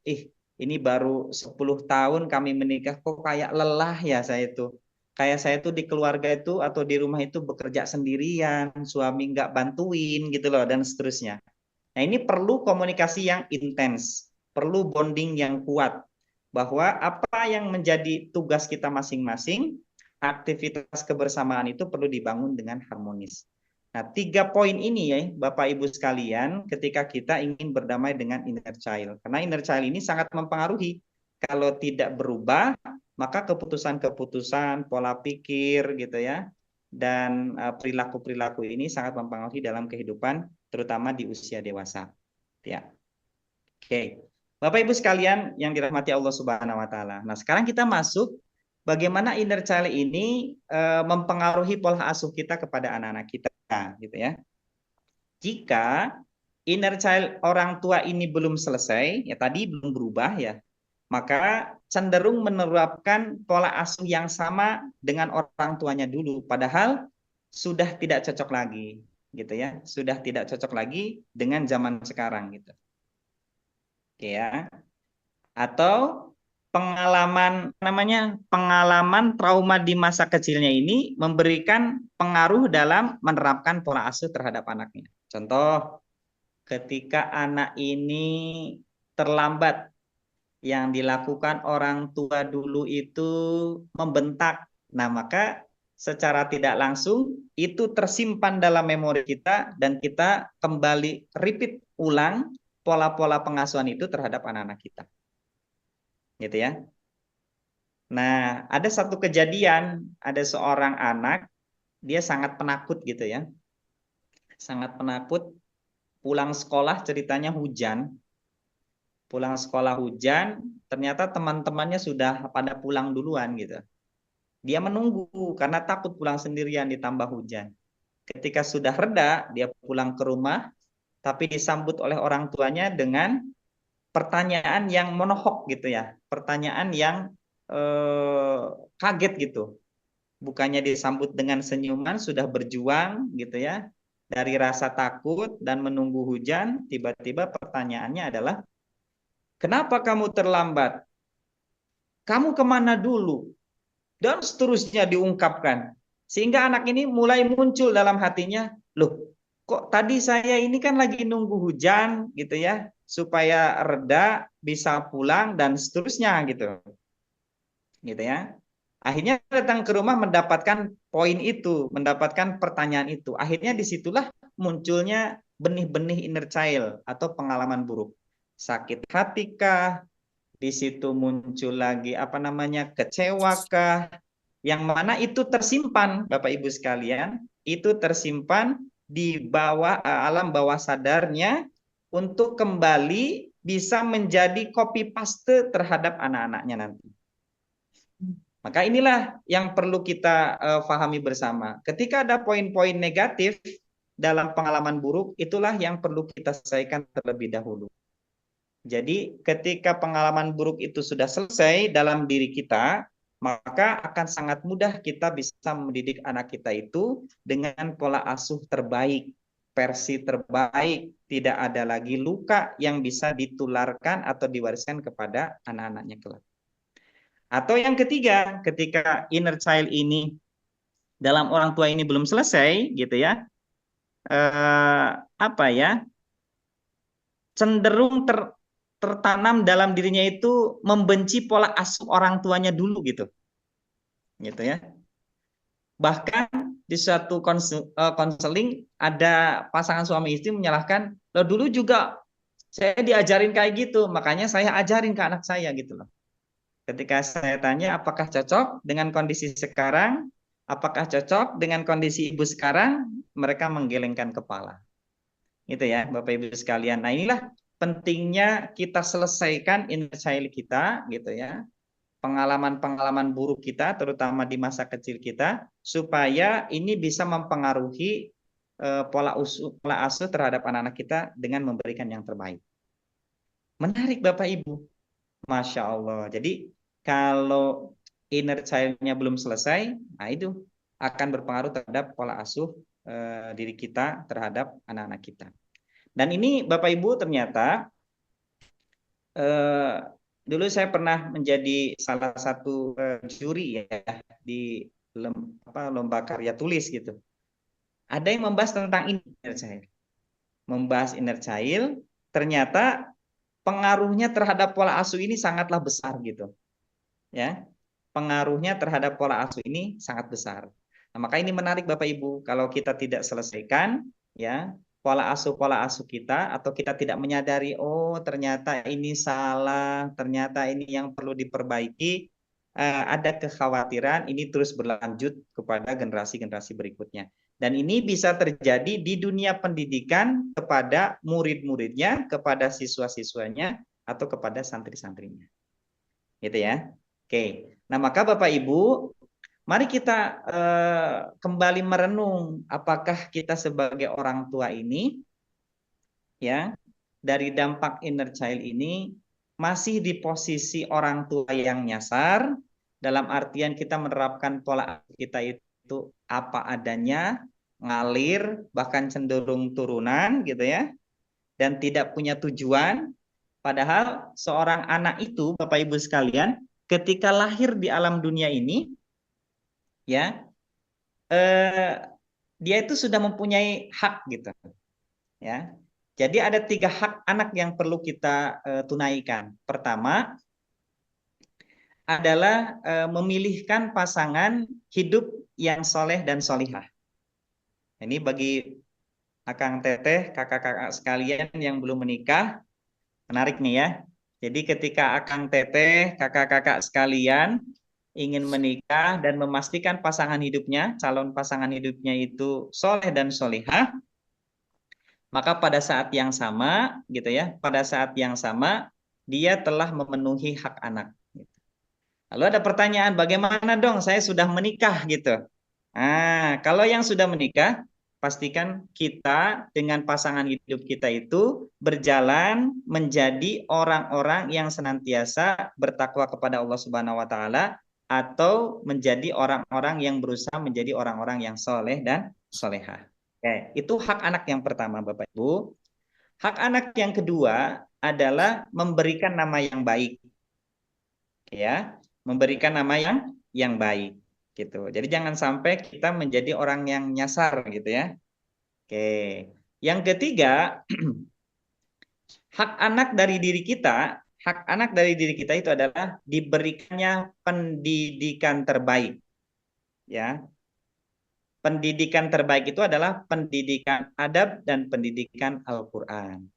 ini baru 10 tahun kami menikah, kok kayak lelah ya saya itu. Kayak saya tuh di keluarga itu atau di rumah itu bekerja sendirian, suami nggak bantuin gitu loh, dan seterusnya. Nah, ini perlu komunikasi yang intens, perlu bonding yang kuat, bahwa apa yang menjadi tugas kita masing-masing, aktivitas kebersamaan itu perlu dibangun dengan harmonis. Nah, 3 poin ini ya, Bapak Ibu sekalian, ketika kita ingin berdamai dengan inner child. Karena inner child ini sangat mempengaruhi. Kalau tidak berubah, maka keputusan-keputusan, pola pikir gitu ya, dan perilaku-perilaku ini sangat mempengaruhi dalam kehidupan, terutama di usia dewasa. Ya. Oke. Bapak Ibu sekalian yang dirahmati Allah Subhanahu wa taala. Nah, sekarang kita masuk bagaimana inner child ini mempengaruhi pola asuh kita kepada anak-anak kita gitu ya. Jika inner child orang tua ini belum selesai, ya tadi belum berubah ya, maka cenderung menerapkan pola asuh yang sama dengan orang tuanya dulu, padahal sudah tidak cocok lagi gitu ya, sudah tidak cocok lagi dengan zaman sekarang gitu. Oke ya. Atau pengalaman trauma di masa kecilnya ini memberikan pengaruh dalam menerapkan pola asuh terhadap anaknya. Contoh, ketika anak ini terlambat, yang dilakukan orang tua dulu itu membentak. Nah, maka secara tidak langsung itu tersimpan dalam memori kita dan kita kembali repeat ulang pola-pola pengasuhan itu terhadap anak-anak kita. Gitu ya. Nah, ada satu kejadian, ada seorang anak, dia sangat penakut gitu ya. Sangat penakut, pulang sekolah ceritanya hujan. Pulang sekolah hujan, ternyata teman-temannya sudah pada pulang duluan gitu. Dia menunggu karena takut pulang sendirian ditambah hujan. Ketika sudah reda, dia pulang ke rumah, tapi disambut oleh orang tuanya dengan pertanyaan yang monohok gitu ya. Pertanyaan yang kaget gitu. Bukannya disambut dengan senyuman, sudah berjuang gitu ya. Dari rasa takut dan menunggu hujan, tiba-tiba pertanyaannya adalah, kenapa kamu terlambat? Kamu kemana dulu? Dan seterusnya diungkapkan. Sehingga anak ini mulai muncul dalam hatinya, loh, kok tadi saya ini kan lagi nunggu hujan gitu ya, supaya reda, bisa pulang, dan seterusnya gitu. Gitu ya. Akhirnya datang ke rumah mendapatkan poin itu, mendapatkan pertanyaan itu. Akhirnya disitulah munculnya benih-benih inner child atau pengalaman buruk. sakit hatikah, di situ muncul lagi apa namanya kecewakah, yang mana itu tersimpan Bapak Ibu sekalian, itu tersimpan di bawah alam bawah sadarnya untuk kembali bisa menjadi copy paste terhadap anak-anaknya nanti. Maka inilah yang perlu kita pahami bersama. Ketika ada poin-poin negatif dalam pengalaman buruk, itulah yang perlu kita selesaikan terlebih dahulu. Jadi ketika pengalaman buruk itu sudah selesai dalam diri kita, maka akan sangat mudah kita bisa mendidik anak kita itu dengan pola asuh terbaik, versi terbaik, tidak ada lagi luka yang bisa ditularkan atau diwariskan kepada anak-anaknya kelak. Atau yang ketiga, ketika inner child ini dalam orang tua ini belum selesai, gitu ya, apa ya, cenderung tertanam dalam dirinya itu membenci pola asuh orang tuanya dulu gitu ya. Bahkan di suatu konseling ada pasangan suami istri menyalahkan, lo dulu juga saya diajarin kayak gitu, makanya saya ajarin ke anak saya gitu loh. Ketika saya tanya apakah cocok dengan kondisi sekarang, apakah cocok dengan kondisi ibu sekarang, mereka menggelengkan kepala. Gitu ya, Bapak Ibu sekalian. Nah, inilah pentingnya kita selesaikan inner child kita gitu ya. Pengalaman-pengalaman buruk kita terutama di masa kecil kita supaya ini bisa mempengaruhi pola asuh terhadap anak-anak kita dengan memberikan yang terbaik. Menarik Bapak Ibu. Masya Allah. Jadi kalau inner child-nya belum selesai, nah itu akan berpengaruh terhadap pola asuh diri kita terhadap anak-anak kita. Dan ini Bapak Ibu ternyata dulu saya pernah menjadi salah satu juri ya di lomba karya tulis gitu. Ada yang membahas tentang inner child. Membahas inner child, ternyata pengaruhnya terhadap pola asuh ini sangatlah besar gitu. Ya. Pengaruhnya terhadap pola asuh ini sangat besar. Nah, maka ini menarik Bapak Ibu, kalau kita tidak selesaikan ya pola asuh kita atau kita tidak menyadari oh ternyata ini salah, ternyata ini yang perlu diperbaiki, ada kekhawatiran ini terus berlanjut kepada generasi-generasi berikutnya. Dan ini bisa terjadi di dunia pendidikan kepada murid-muridnya, kepada siswa-siswanya atau kepada santri-santrinya. Gitu ya. Oke. Nah, maka Bapak Ibu, mari kita kembali merenung apakah kita sebagai orang tua ini ya dari dampak inner child ini masih di posisi orang tua yang nyasar dalam artian kita menerapkan pola kita itu apa adanya, ngalir, bahkan cenderung turunan gitu ya dan tidak punya tujuan. Padahal seorang anak itu Bapak Ibu sekalian ketika lahir di alam dunia ini ya dia itu sudah mempunyai hak gitu ya. Jadi ada 3 hak anak yang perlu kita tunaikan. Pertama adalah memilihkan pasangan hidup yang soleh dan solihah. Ini bagi akang teteh, kakak-kakak sekalian yang belum menikah, menarik nih ya. Jadi ketika akang teteh, kakak-kakak sekalian ingin menikah dan memastikan pasangan hidupnya, calon pasangan hidupnya itu soleh dan solihah, maka pada saat yang sama, gitu ya, pada saat yang sama dia telah memenuhi hak anak. Lalu ada pertanyaan, bagaimana dong? Saya sudah menikah gitu. Nah, kalau yang sudah menikah, pastikan kita dengan pasangan hidup kita itu berjalan menjadi orang-orang yang senantiasa bertakwa kepada Allah Subhanahu wa taala atau menjadi orang-orang yang berusaha menjadi orang-orang yang soleh dan solehah. Oke, itu hak anak yang pertama, Bapak Ibu. Hak anak yang kedua adalah memberikan nama yang baik. Ya, memberikan nama yang baik gitu. Jadi jangan sampai kita menjadi orang yang nyasar gitu ya. Oke. Yang ketiga, hak anak dari diri kita, hak anak dari diri kita itu adalah diberikannya pendidikan terbaik. Ya. Pendidikan terbaik itu adalah pendidikan adab dan pendidikan Al-Qur'an.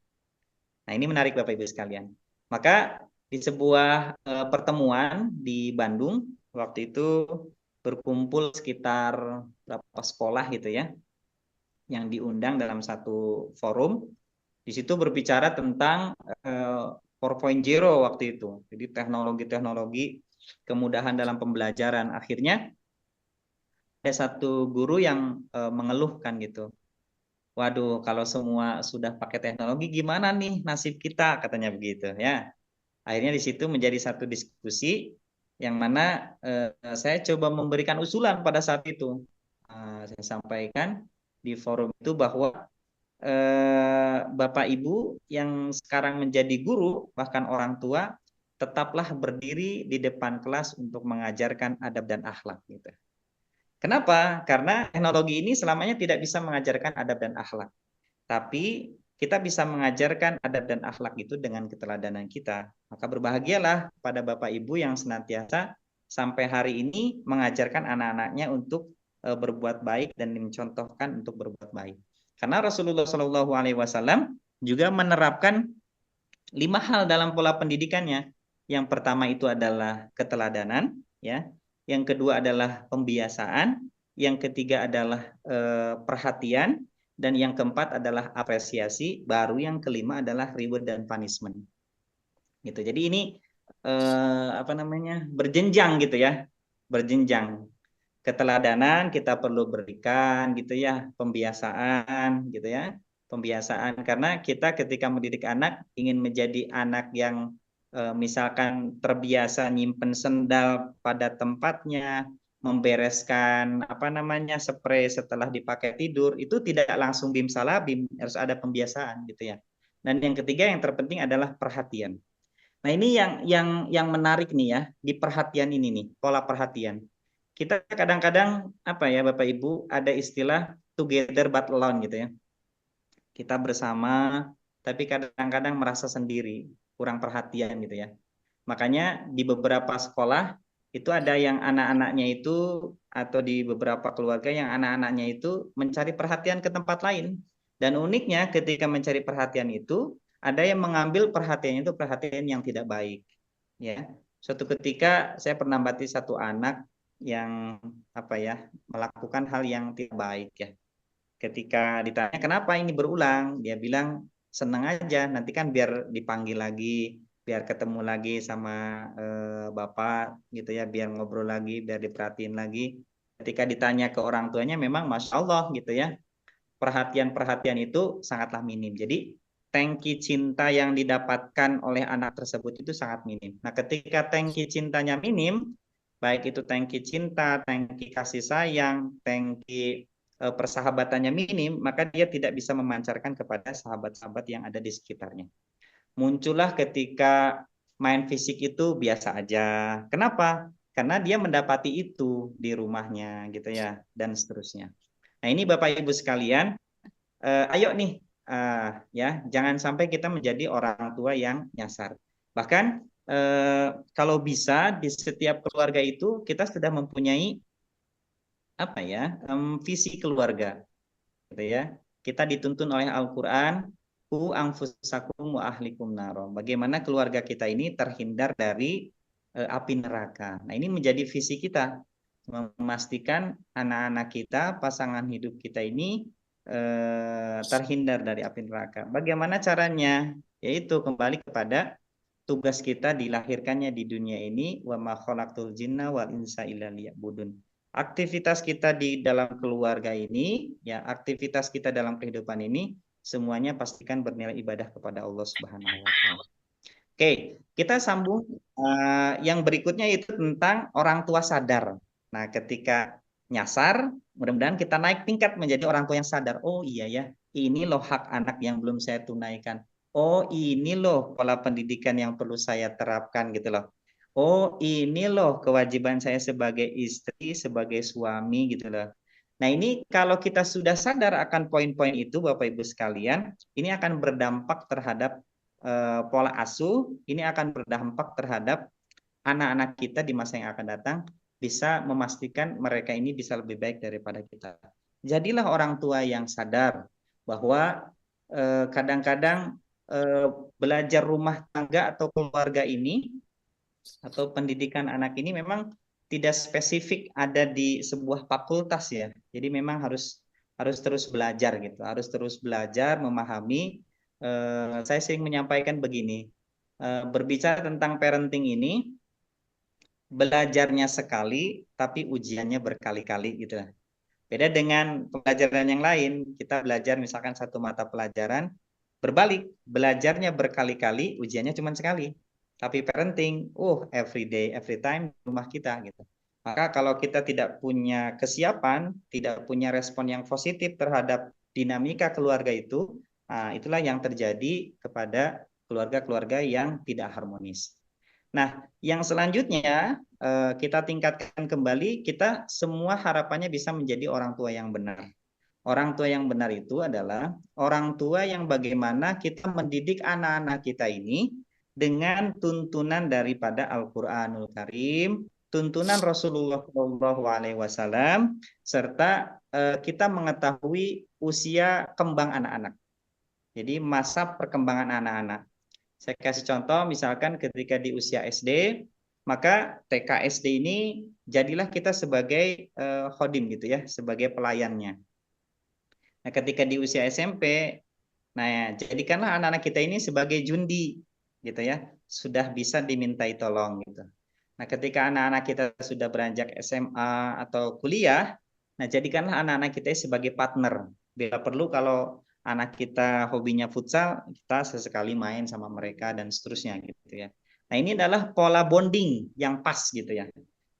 Nah, ini menarik Bapak Ibu sekalian. Maka di sebuah pertemuan di Bandung, waktu itu berkumpul sekitar berapa sekolah gitu ya, yang diundang dalam satu forum. Di situ berbicara tentang 4.0 waktu itu. Jadi teknologi-teknologi kemudahan dalam pembelajaran. Akhirnya ada satu guru yang mengeluhkan gitu. Waduh, kalau semua sudah pakai teknologi gimana nih nasib kita, katanya begitu ya. Akhirnya di situ menjadi satu diskusi yang mana saya coba memberikan usulan pada saat itu. Saya sampaikan di forum itu bahwa Bapak Ibu yang sekarang menjadi guru, bahkan orang tua, tetaplah berdiri di depan kelas untuk mengajarkan adab dan akhlak gitu. Kenapa? Karena teknologi ini selamanya tidak bisa mengajarkan adab dan akhlak. Tapi kita bisa mengajarkan adab dan akhlak itu dengan keteladanan kita. Maka berbahagialah pada Bapak Ibu yang senantiasa sampai hari ini mengajarkan anak-anaknya untuk berbuat baik dan mencontohkan untuk berbuat baik. Karena Rasulullah Shallallahu Alaihi Wasallam juga menerapkan 5 hal dalam pola pendidikannya. Yang pertama itu adalah keteladanan, ya. Yang kedua adalah pembiasaan, yang ketiga adalah perhatian, dan yang keempat adalah apresiasi, baru yang kelima adalah reward dan punishment. Gitu. Jadi ini apa namanya? Berjenjang gitu ya. Berjenjang. Keteladanan kita perlu berikan gitu ya, pembiasaan gitu ya. Pembiasaan karena kita ketika mendidik anak ingin menjadi anak yang misalkan terbiasa nyimpen sendal pada tempatnya, membereskan apa namanya spray setelah dipakai tidur, itu tidak langsung bim salah bim, harus ada pembiasaan gitu ya. Dan yang ketiga yang terpenting adalah perhatian. Nah, ini yang menarik nih ya, di perhatian ini nih, pola perhatian. Kita kadang-kadang apa ya Bapak Ibu, ada istilah together but alone gitu ya. Kita bersama tapi kadang-kadang merasa sendiri, kurang perhatian gitu ya. Makanya di beberapa sekolah itu ada yang anak-anaknya itu atau di beberapa keluarga yang anak-anaknya itu mencari perhatian ke tempat lain. Dan uniknya ketika mencari perhatian itu ada yang mengambil perhatian itu perhatian yang tidak baik. Ya, suatu ketika saya pernah bati satu anak yang apa ya melakukan hal yang tidak baik ya. Ketika ditanya kenapa ini berulang, dia bilang seneng aja, nanti kan biar dipanggil lagi, biar ketemu lagi sama bapak gitu ya, biar ngobrol lagi, biar diperhatiin lagi. Ketika ditanya ke orang tuanya memang Masya Allah gitu ya, perhatian-perhatian itu sangatlah minim. Jadi tangki cinta yang didapatkan oleh anak tersebut itu sangat minim. Nah, ketika tangki cintanya minim, baik itu tangki cinta, tangki kasih sayang, tangki persahabatannya minim, maka dia tidak bisa memancarkan kepada sahabat-sahabat yang ada di sekitarnya. Muncullah ketika main fisik itu biasa aja. Kenapa? Karena dia mendapati itu di rumahnya gitu ya, dan seterusnya. Nah, ini Bapak Ibu sekalian, ayo nih ya, jangan sampai kita menjadi orang tua yang nyasar. Bahkan kalau bisa di setiap keluarga itu kita sudah mempunyai apa ya visi keluarga, gitu ya. Kita dituntun oleh Al-Quran, ku anfusakum wa ahlikum naro. Bagaimana keluarga kita ini terhindar dari api neraka. Nah, ini menjadi visi kita, memastikan anak-anak kita, pasangan hidup kita ini terhindar dari api neraka. Bagaimana caranya? Yaitu kembali kepada tugas kita dilahirkannya di dunia ini, wa ma khalaqtul jinna wal insa illa liya'budun. Aktivitas kita di dalam keluarga ini, ya aktivitas kita dalam kehidupan ini semuanya pastikan bernilai ibadah kepada Allah Subhanahu wa taala. Oke, kita sambung yang berikutnya itu tentang orang tua sadar. Nah, ketika nyasar, mudah-mudahan kita naik tingkat menjadi orang tua yang sadar. Oh iya ya, ini loh hak anak yang belum saya tunaikan. Oh ini loh pola pendidikan yang perlu saya terapkan gitu loh. Oh ini loh kewajiban saya sebagai istri, sebagai suami gitu loh. Nah, ini kalau kita sudah sadar akan poin-poin itu Bapak Ibu sekalian, ini akan berdampak terhadap pola asuh, ini akan berdampak terhadap anak-anak kita di masa yang akan datang, bisa memastikan mereka ini bisa lebih baik daripada kita. Jadilah orang tua yang sadar bahwa kadang-kadang belajar rumah tangga atau keluarga ini atau pendidikan anak ini memang tidak spesifik ada di sebuah fakultas ya. Jadi memang harus terus belajar gitu, harus terus belajar memahami. Saya sering menyampaikan begini, berbicara tentang parenting ini, belajarnya sekali tapi ujiannya berkali-kali gitu. Beda dengan pelajaran yang lain, kita belajar misalkan satu mata pelajaran, berbalik, belajarnya berkali-kali, ujiannya cuma sekali. Tapi parenting, every day, every time rumah kita gitu. Maka kalau kita tidak punya kesiapan, tidak punya respon yang positif terhadap dinamika keluarga itu, itulah yang terjadi kepada keluarga-keluarga yang tidak harmonis. Nah, yang selanjutnya kita tingkatkan kembali, kita semua harapannya bisa menjadi orang tua yang benar. Orang tua yang benar itu adalah orang tua yang bagaimana kita mendidik anak-anak kita ini dengan tuntunan daripada Al-Qur'anul Karim, tuntunan Rasulullah SAW, serta kita mengetahui usia kembang anak-anak. Jadi masa perkembangan anak-anak. Saya kasih contoh, misalkan ketika di usia SD, maka TK SD ini jadilah kita sebagai khodim gitu ya, sebagai pelayannya. Nah, ketika di usia SMP, nah jadikanlah anak-anak kita ini sebagai jundi gitu ya, sudah bisa dimintai tolong gitu. Nah, ketika anak-anak kita sudah beranjak SMA atau kuliah, nah jadikanlah anak-anak kita sebagai partner. Bila perlu kalau anak kita hobinya futsal, kita sesekali main sama mereka dan seterusnya gitu ya. Nah, ini adalah pola bonding yang pas gitu ya.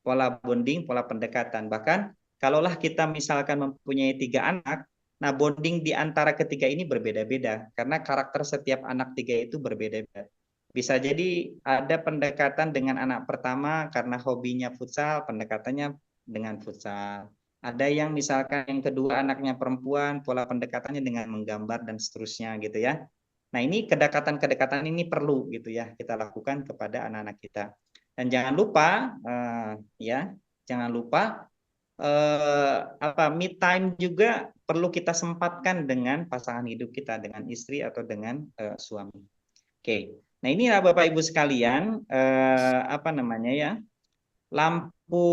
Pola bonding, pola pendekatan. Bahkan kalaulah kita misalkan mempunyai 3 anak, nah bonding di antara ketiga ini berbeda-beda karena karakter setiap anak 3 itu berbeda-beda. Bisa jadi ada pendekatan dengan anak pertama karena hobinya futsal, pendekatannya dengan futsal. Ada yang misalkan yang kedua anaknya perempuan, pola pendekatannya dengan menggambar dan seterusnya gitu ya. Nah, ini kedekatan-kedekatan ini perlu gitu ya kita lakukan kepada anak-anak kita. Dan jangan lupa jangan lupa me time juga perlu kita sempatkan dengan pasangan hidup kita, dengan istri atau dengan suami. Oke. Nah, ini Bapak Ibu sekalian, lampu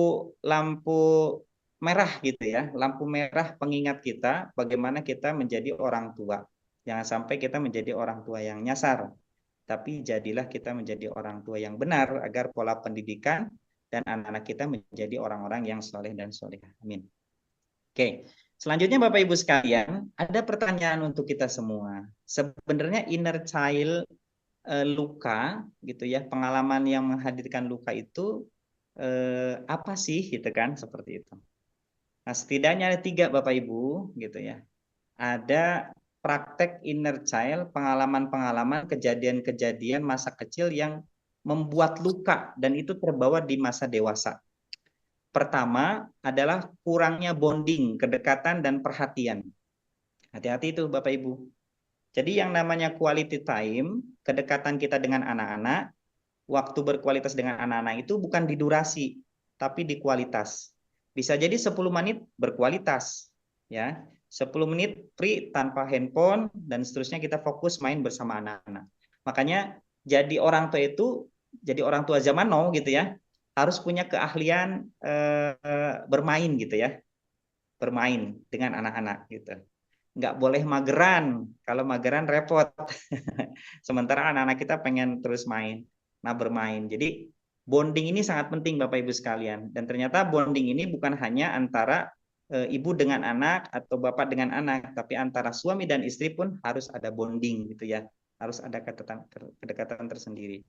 merah gitu ya, lampu merah pengingat kita bagaimana kita menjadi orang tua. Jangan sampai kita menjadi orang tua yang nyasar, tapi jadilah kita menjadi orang tua yang benar agar pola pendidikan dan anak-anak kita menjadi orang-orang yang soleh dan solehah. Amin. Oke, selanjutnya Bapak Ibu sekalian, ada pertanyaan untuk kita semua. Sebenarnya inner child luka gitu ya, pengalaman yang menghadirkan luka itu apa sih gitu kan, seperti itu. Nah, setidaknya ada 3 Bapak Ibu gitu ya. Ada praktek inner child, pengalaman-pengalaman, kejadian-kejadian masa kecil yang membuat luka dan itu terbawa di masa dewasa. Pertama adalah kurangnya bonding, kedekatan dan perhatian. Hati-hati itu Bapak Ibu. Jadi yang namanya quality time, kedekatan kita dengan anak-anak, waktu berkualitas dengan anak-anak itu bukan di durasi, tapi di kualitas. Bisa jadi 10 menit berkualitas, ya. 10 menit free tanpa handphone dan seterusnya kita fokus main bersama anak-anak. Makanya jadi orang tua itu, jadi orang tua zaman now gitu ya, harus punya keahlian bermain gitu ya. Bermain dengan anak-anak gitu. Nggak boleh mageran, kalau mageran repot. Sementara anak-anak kita pengen terus main. Nah, bermain. Jadi bonding ini sangat penting Bapak Ibu sekalian. Dan ternyata bonding ini bukan hanya antara ibu dengan anak atau bapak dengan anak, tapi antara suami dan istri pun harus ada bonding gitu ya. Harus ada kedekatan tersendiri.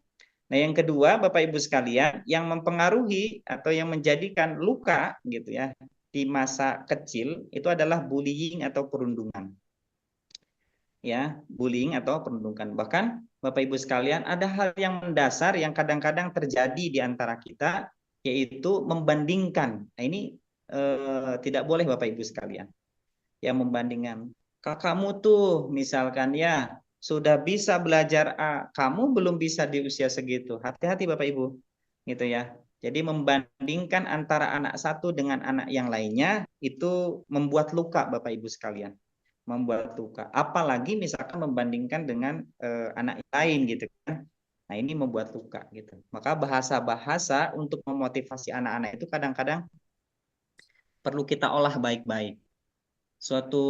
Nah, yang kedua Bapak Ibu sekalian, yang mempengaruhi atau yang menjadikan luka gitu ya di masa kecil itu adalah bullying atau perundungan. Ya, bullying atau perundungan. Bahkan Bapak Ibu sekalian, ada hal yang mendasar yang kadang-kadang terjadi di antara kita, yaitu membandingkan. Nah, ini tidak boleh Bapak Ibu sekalian. Ya, membandingkan. Kakakmu tuh misalkan ya sudah bisa belajar A, kamu belum bisa di usia segitu. Hati-hati Bapak Ibu. Gitu ya. Jadi membandingkan antara anak satu dengan anak yang lainnya itu membuat luka Bapak Ibu sekalian. membuat luka. Apalagi misalkan membandingkan dengan anak lain gitu kan. Nah, ini membuat luka gitu. Maka bahasa-bahasa untuk memotivasi anak-anak itu kadang-kadang perlu kita olah baik-baik. Suatu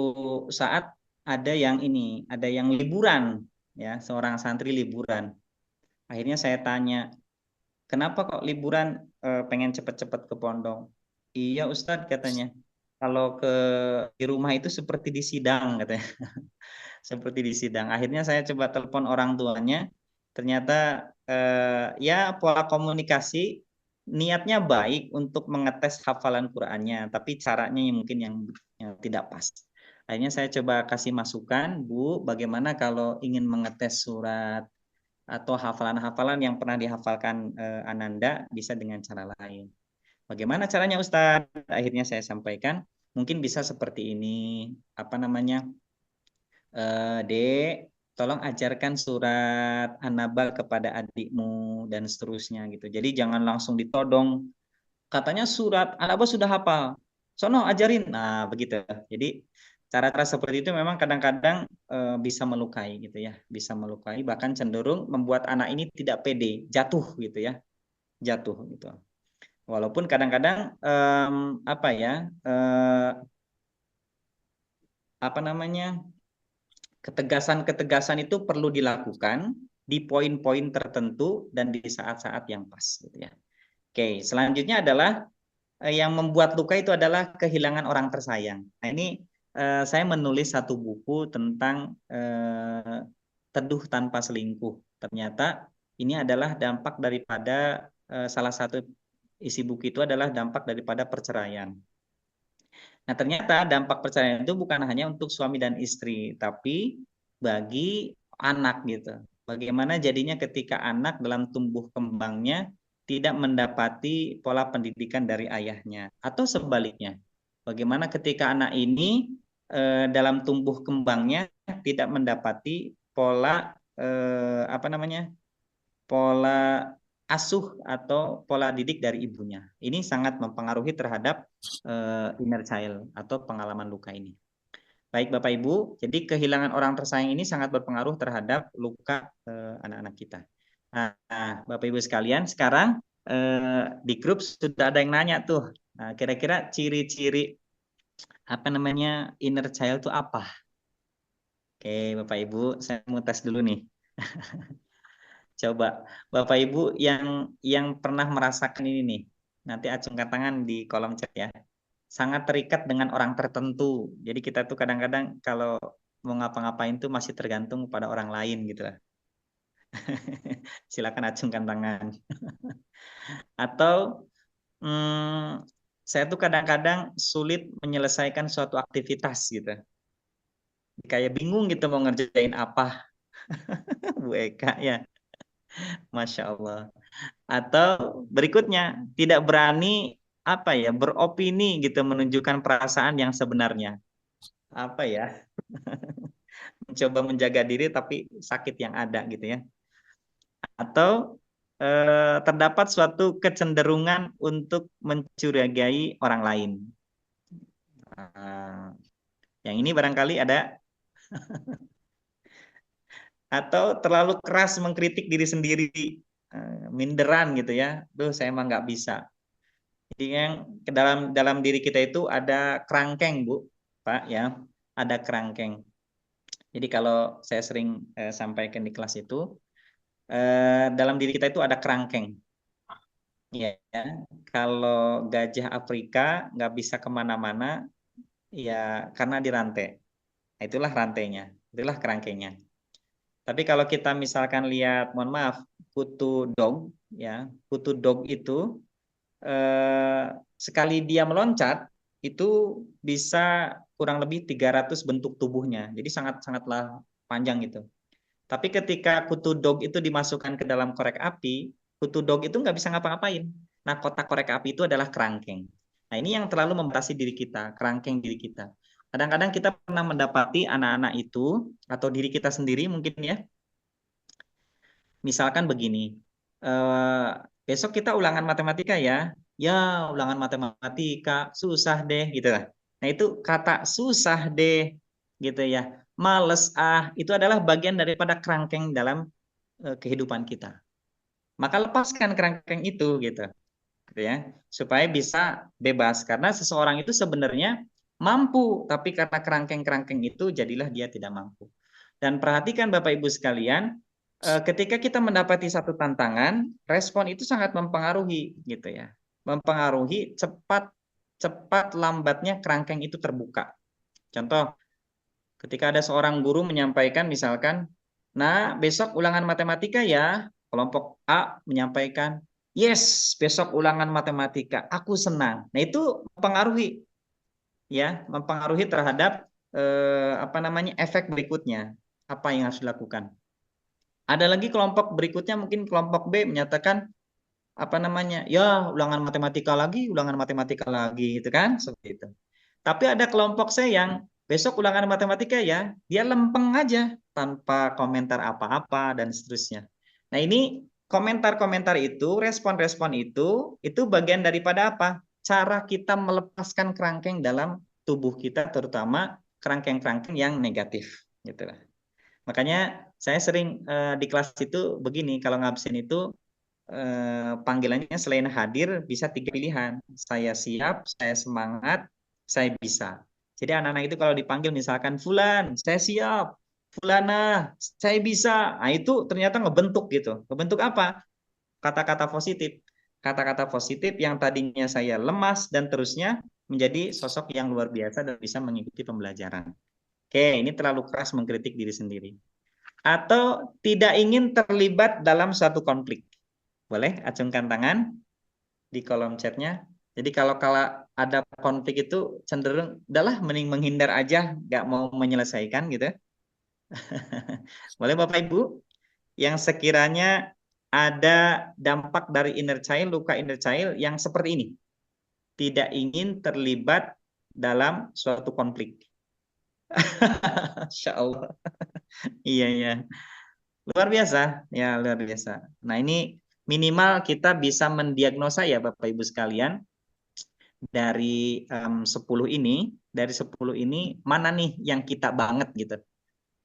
saat ada yang ada yang liburan ya, seorang santri liburan. Akhirnya saya tanya, "Kenapa kok liburan pengen cepet-cepet ke pondok?" "Iya Ustadz," katanya. "Kalau di rumah itu seperti di sidang," katanya. Seperti di sidang. Akhirnya saya coba telepon orang tuanya. Ternyata ya pola komunikasi niatnya baik untuk mengetes hafalan Qur'annya, tapi caranya yang mungkin yang tidak pas. Akhirnya saya coba kasih masukan, Bu, bagaimana kalau ingin mengetes surat atau hafalan-hafalan yang pernah dihafalkan Ananda bisa dengan cara lain. Bagaimana caranya Ustadz? Akhirnya saya sampaikan, mungkin bisa seperti ini, apa namanya? Dek, tolong ajarkan surat An-Nabal kepada adikmu dan seterusnya gitu. Jadi jangan langsung ditodong. Katanya surat An-Nabal sudah hafal. Sono ajarin. Nah, begitu. Jadi cara-cara seperti itu memang kadang-kadang bisa melukai gitu ya, bisa melukai bahkan cenderung membuat anak ini tidak pede, jatuh gitu ya, jatuh gitu. Walaupun kadang-kadang apa ya, apa namanya, ketegasan-ketegasan itu perlu dilakukan di poin-poin tertentu dan di saat-saat yang pas gitu ya. Oke, selanjutnya adalah yang membuat luka itu adalah kehilangan orang tersayang. Nah, ini saya menulis satu buku tentang teduh tanpa selingkuh. Ternyata ini adalah dampak daripada salah satu isi buku itu adalah dampak daripada perceraian. Nah, ternyata dampak perceraian itu bukan hanya untuk suami dan istri, tapi bagi anak gitu. Bagaimana jadinya ketika anak dalam tumbuh kembangnya tidak mendapati pola pendidikan dari ayahnya, atau sebaliknya. Bagaimana ketika anak ini dalam tumbuh kembangnya tidak mendapati pola apa namanya? Pola asuh atau pola didik dari ibunya. Ini sangat mempengaruhi terhadap inner child atau pengalaman luka ini. Baik Bapak Ibu, jadi kehilangan orang tersayang ini sangat berpengaruh terhadap luka anak-anak kita. Nah, Bapak Ibu sekalian, sekarang di grup sudah ada yang nanya tuh. Nah, kira-kira ciri-ciri apa namanya inner child itu apa? Oke, Bapak Ibu, saya mau tes dulu nih. Coba Bapak Ibu yang pernah merasakan ini nih, nanti acungkan tangan di kolom chat ya. Sangat terikat dengan orang tertentu. Jadi kita tuh kadang-kadang kalau mau ngapa-ngapain tuh masih tergantung pada orang lain gitu lah. Silakan acungkan tangan. Atau saya tuh kadang-kadang sulit menyelesaikan suatu aktivitas gitu. Kayak bingung gitu mau ngerjain apa. Bu Eka ya. Masya Allah. Atau berikutnya, tidak berani apa ya, beropini gitu, menunjukkan perasaan yang sebenarnya. Apa ya? Mencoba menjaga diri tapi sakit yang ada gitu ya. Atau terdapat suatu kecenderungan untuk mencurigai orang lain. Nah, yang ini barangkali ada. Atau terlalu keras mengkritik diri sendiri, minderan gitu ya. Duh, saya emang nggak bisa. Jadi yang ke dalam diri kita itu ada kerangkeng, Bu, Pak ya, ada kerangkeng. Jadi kalau saya sering sampaikan di kelas itu, dalam diri kita itu ada kerangkeng. Ya, kalau gajah Afrika nggak bisa kemana-mana, ya karena dirantai. Nah, itulah rantainya, itulah kerangkengnya. Tapi kalau kita misalkan lihat, mohon maaf, kutu dog, ya, kutu dog itu sekali dia meloncat itu bisa kurang lebih 300 bentuk tubuhnya. Jadi sangatlah panjang itu. Tapi ketika kutu dog itu dimasukkan ke dalam korek api, kutu dog itu nggak bisa ngapa-ngapain. Nah, kotak korek api itu adalah kerangkeng. Nah, ini yang terlalu membatasi diri kita, kerangkeng diri kita. Kadang-kadang kita pernah mendapati anak-anak itu, atau diri kita sendiri mungkin ya, misalkan begini, besok kita ulangan matematika ya, ya ulangan matematika susah deh gitu lah. Nah itu kata susah deh gitu ya. Males itu adalah bagian daripada kerangkeng dalam kehidupan kita. Maka lepaskan kerangkeng itu gitu ya, supaya bisa bebas, karena seseorang itu sebenarnya mampu, tapi karena kerangkeng-kerangkeng itu jadilah dia tidak mampu. Dan perhatikan Bapak Ibu sekalian, ketika kita mendapati satu tantangan, respon itu sangat mempengaruhi gitu ya. Mempengaruhi cepat lambatnya kerangkeng itu terbuka. Contoh, ketika ada seorang guru menyampaikan misalkan, "Nah, besok ulangan matematika ya." Kelompok A menyampaikan, "Yes, besok ulangan matematika. Aku senang." Nah, itu mempengaruhi mempengaruhi terhadap efek berikutnya. Apa yang harus dilakukan? Ada lagi kelompok berikutnya, mungkin kelompok B menyatakan "Ya, ulangan matematika lagi," gitu kan? Seperti itu. Tapi ada kelompok saya yang besok ulangan matematika ya, dia lempeng aja tanpa komentar apa-apa dan seterusnya. Nah, ini komentar-komentar itu, respon-respon itu bagian daripada apa? Cara kita melepaskan kerangkeng dalam tubuh kita, terutama kerangkeng-kerangkeng yang negatif, gitu lah. Makanya saya sering di kelas itu begini, kalau ngabsen itu panggilannya selain hadir bisa 3 pilihan. Saya siap, saya semangat, saya bisa. Jadi anak-anak itu kalau dipanggil misalkan Fulan, saya siap. Fulana, saya bisa. Nah, itu ternyata ngebentuk gitu. Ngebentuk apa? Kata-kata positif. Kata-kata positif yang tadinya saya lemas dan terusnya menjadi sosok yang luar biasa dan bisa mengikuti pembelajaran. Oke, ini terlalu keras mengkritik diri sendiri. Atau tidak ingin terlibat dalam suatu konflik. Boleh acungkan tangan di kolom chatnya. Jadi kalau ada konflik itu cenderung, udahlah mending menghindar aja, nggak mau menyelesaikan gitu. Boleh Bapak Ibu, yang sekiranya ada dampak dari inner child, luka inner child yang seperti ini. Tidak ingin terlibat dalam suatu konflik. Insya Allah. Iya, iya. Luar biasa, ya luar biasa. Nah, ini minimal kita bisa mendiagnosa ya Bapak Ibu sekalian, dari 10 ini, mana nih yang kita banget gitu.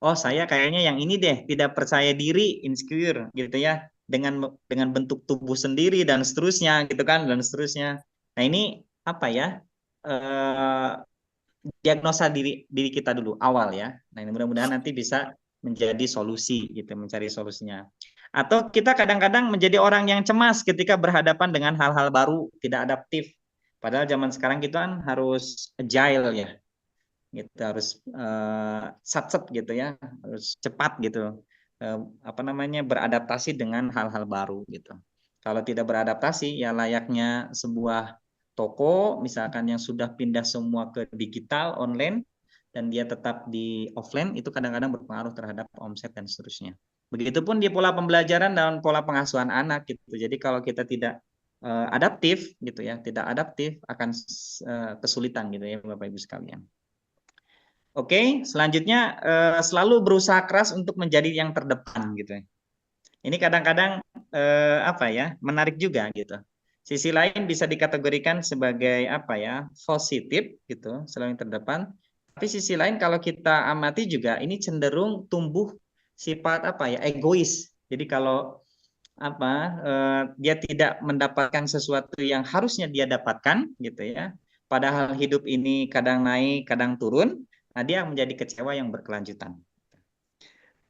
Oh, saya kayaknya yang ini deh, tidak percaya diri, insecure gitu ya, dengan bentuk tubuh sendiri dan seterusnya gitu kan, dan seterusnya. Nah, ini apa ya? Eh, diagnosa diri kita dulu awal ya. Nah, ini mudah-mudahan nanti bisa menjadi solusi gitu, mencari solusinya. Atau kita kadang-kadang menjadi orang yang cemas ketika berhadapan dengan hal-hal baru, tidak adaptif. Padahal zaman sekarang kita kan harus agile ya, gitu, harus satset gitu ya, harus cepat gitu, beradaptasi dengan hal-hal baru gitu. Kalau tidak beradaptasi ya layaknya sebuah toko misalkan yang sudah pindah semua ke digital online dan dia tetap di offline, itu kadang-kadang berpengaruh terhadap omset dan seterusnya. Begitupun di pola pembelajaran dan pola pengasuhan anak gitu. Jadi kalau kita tidak adaptif gitu ya, tidak adaptif akan kesulitan gitu ya Bapak Ibu sekalian. Oke, selanjutnya selalu berusaha keras untuk menjadi yang terdepan gitu. Ini kadang-kadang menarik juga gitu. Sisi lain bisa dikategorikan sebagai positif gitu, selalu yang terdepan. Tapi sisi lain kalau kita amati juga ini cenderung tumbuh sifat egois. Jadi kalau dia tidak mendapatkan sesuatu yang harusnya dia dapatkan gitu ya. Padahal hidup ini kadang naik, kadang turun. Nah, dia menjadi kecewa yang berkelanjutan.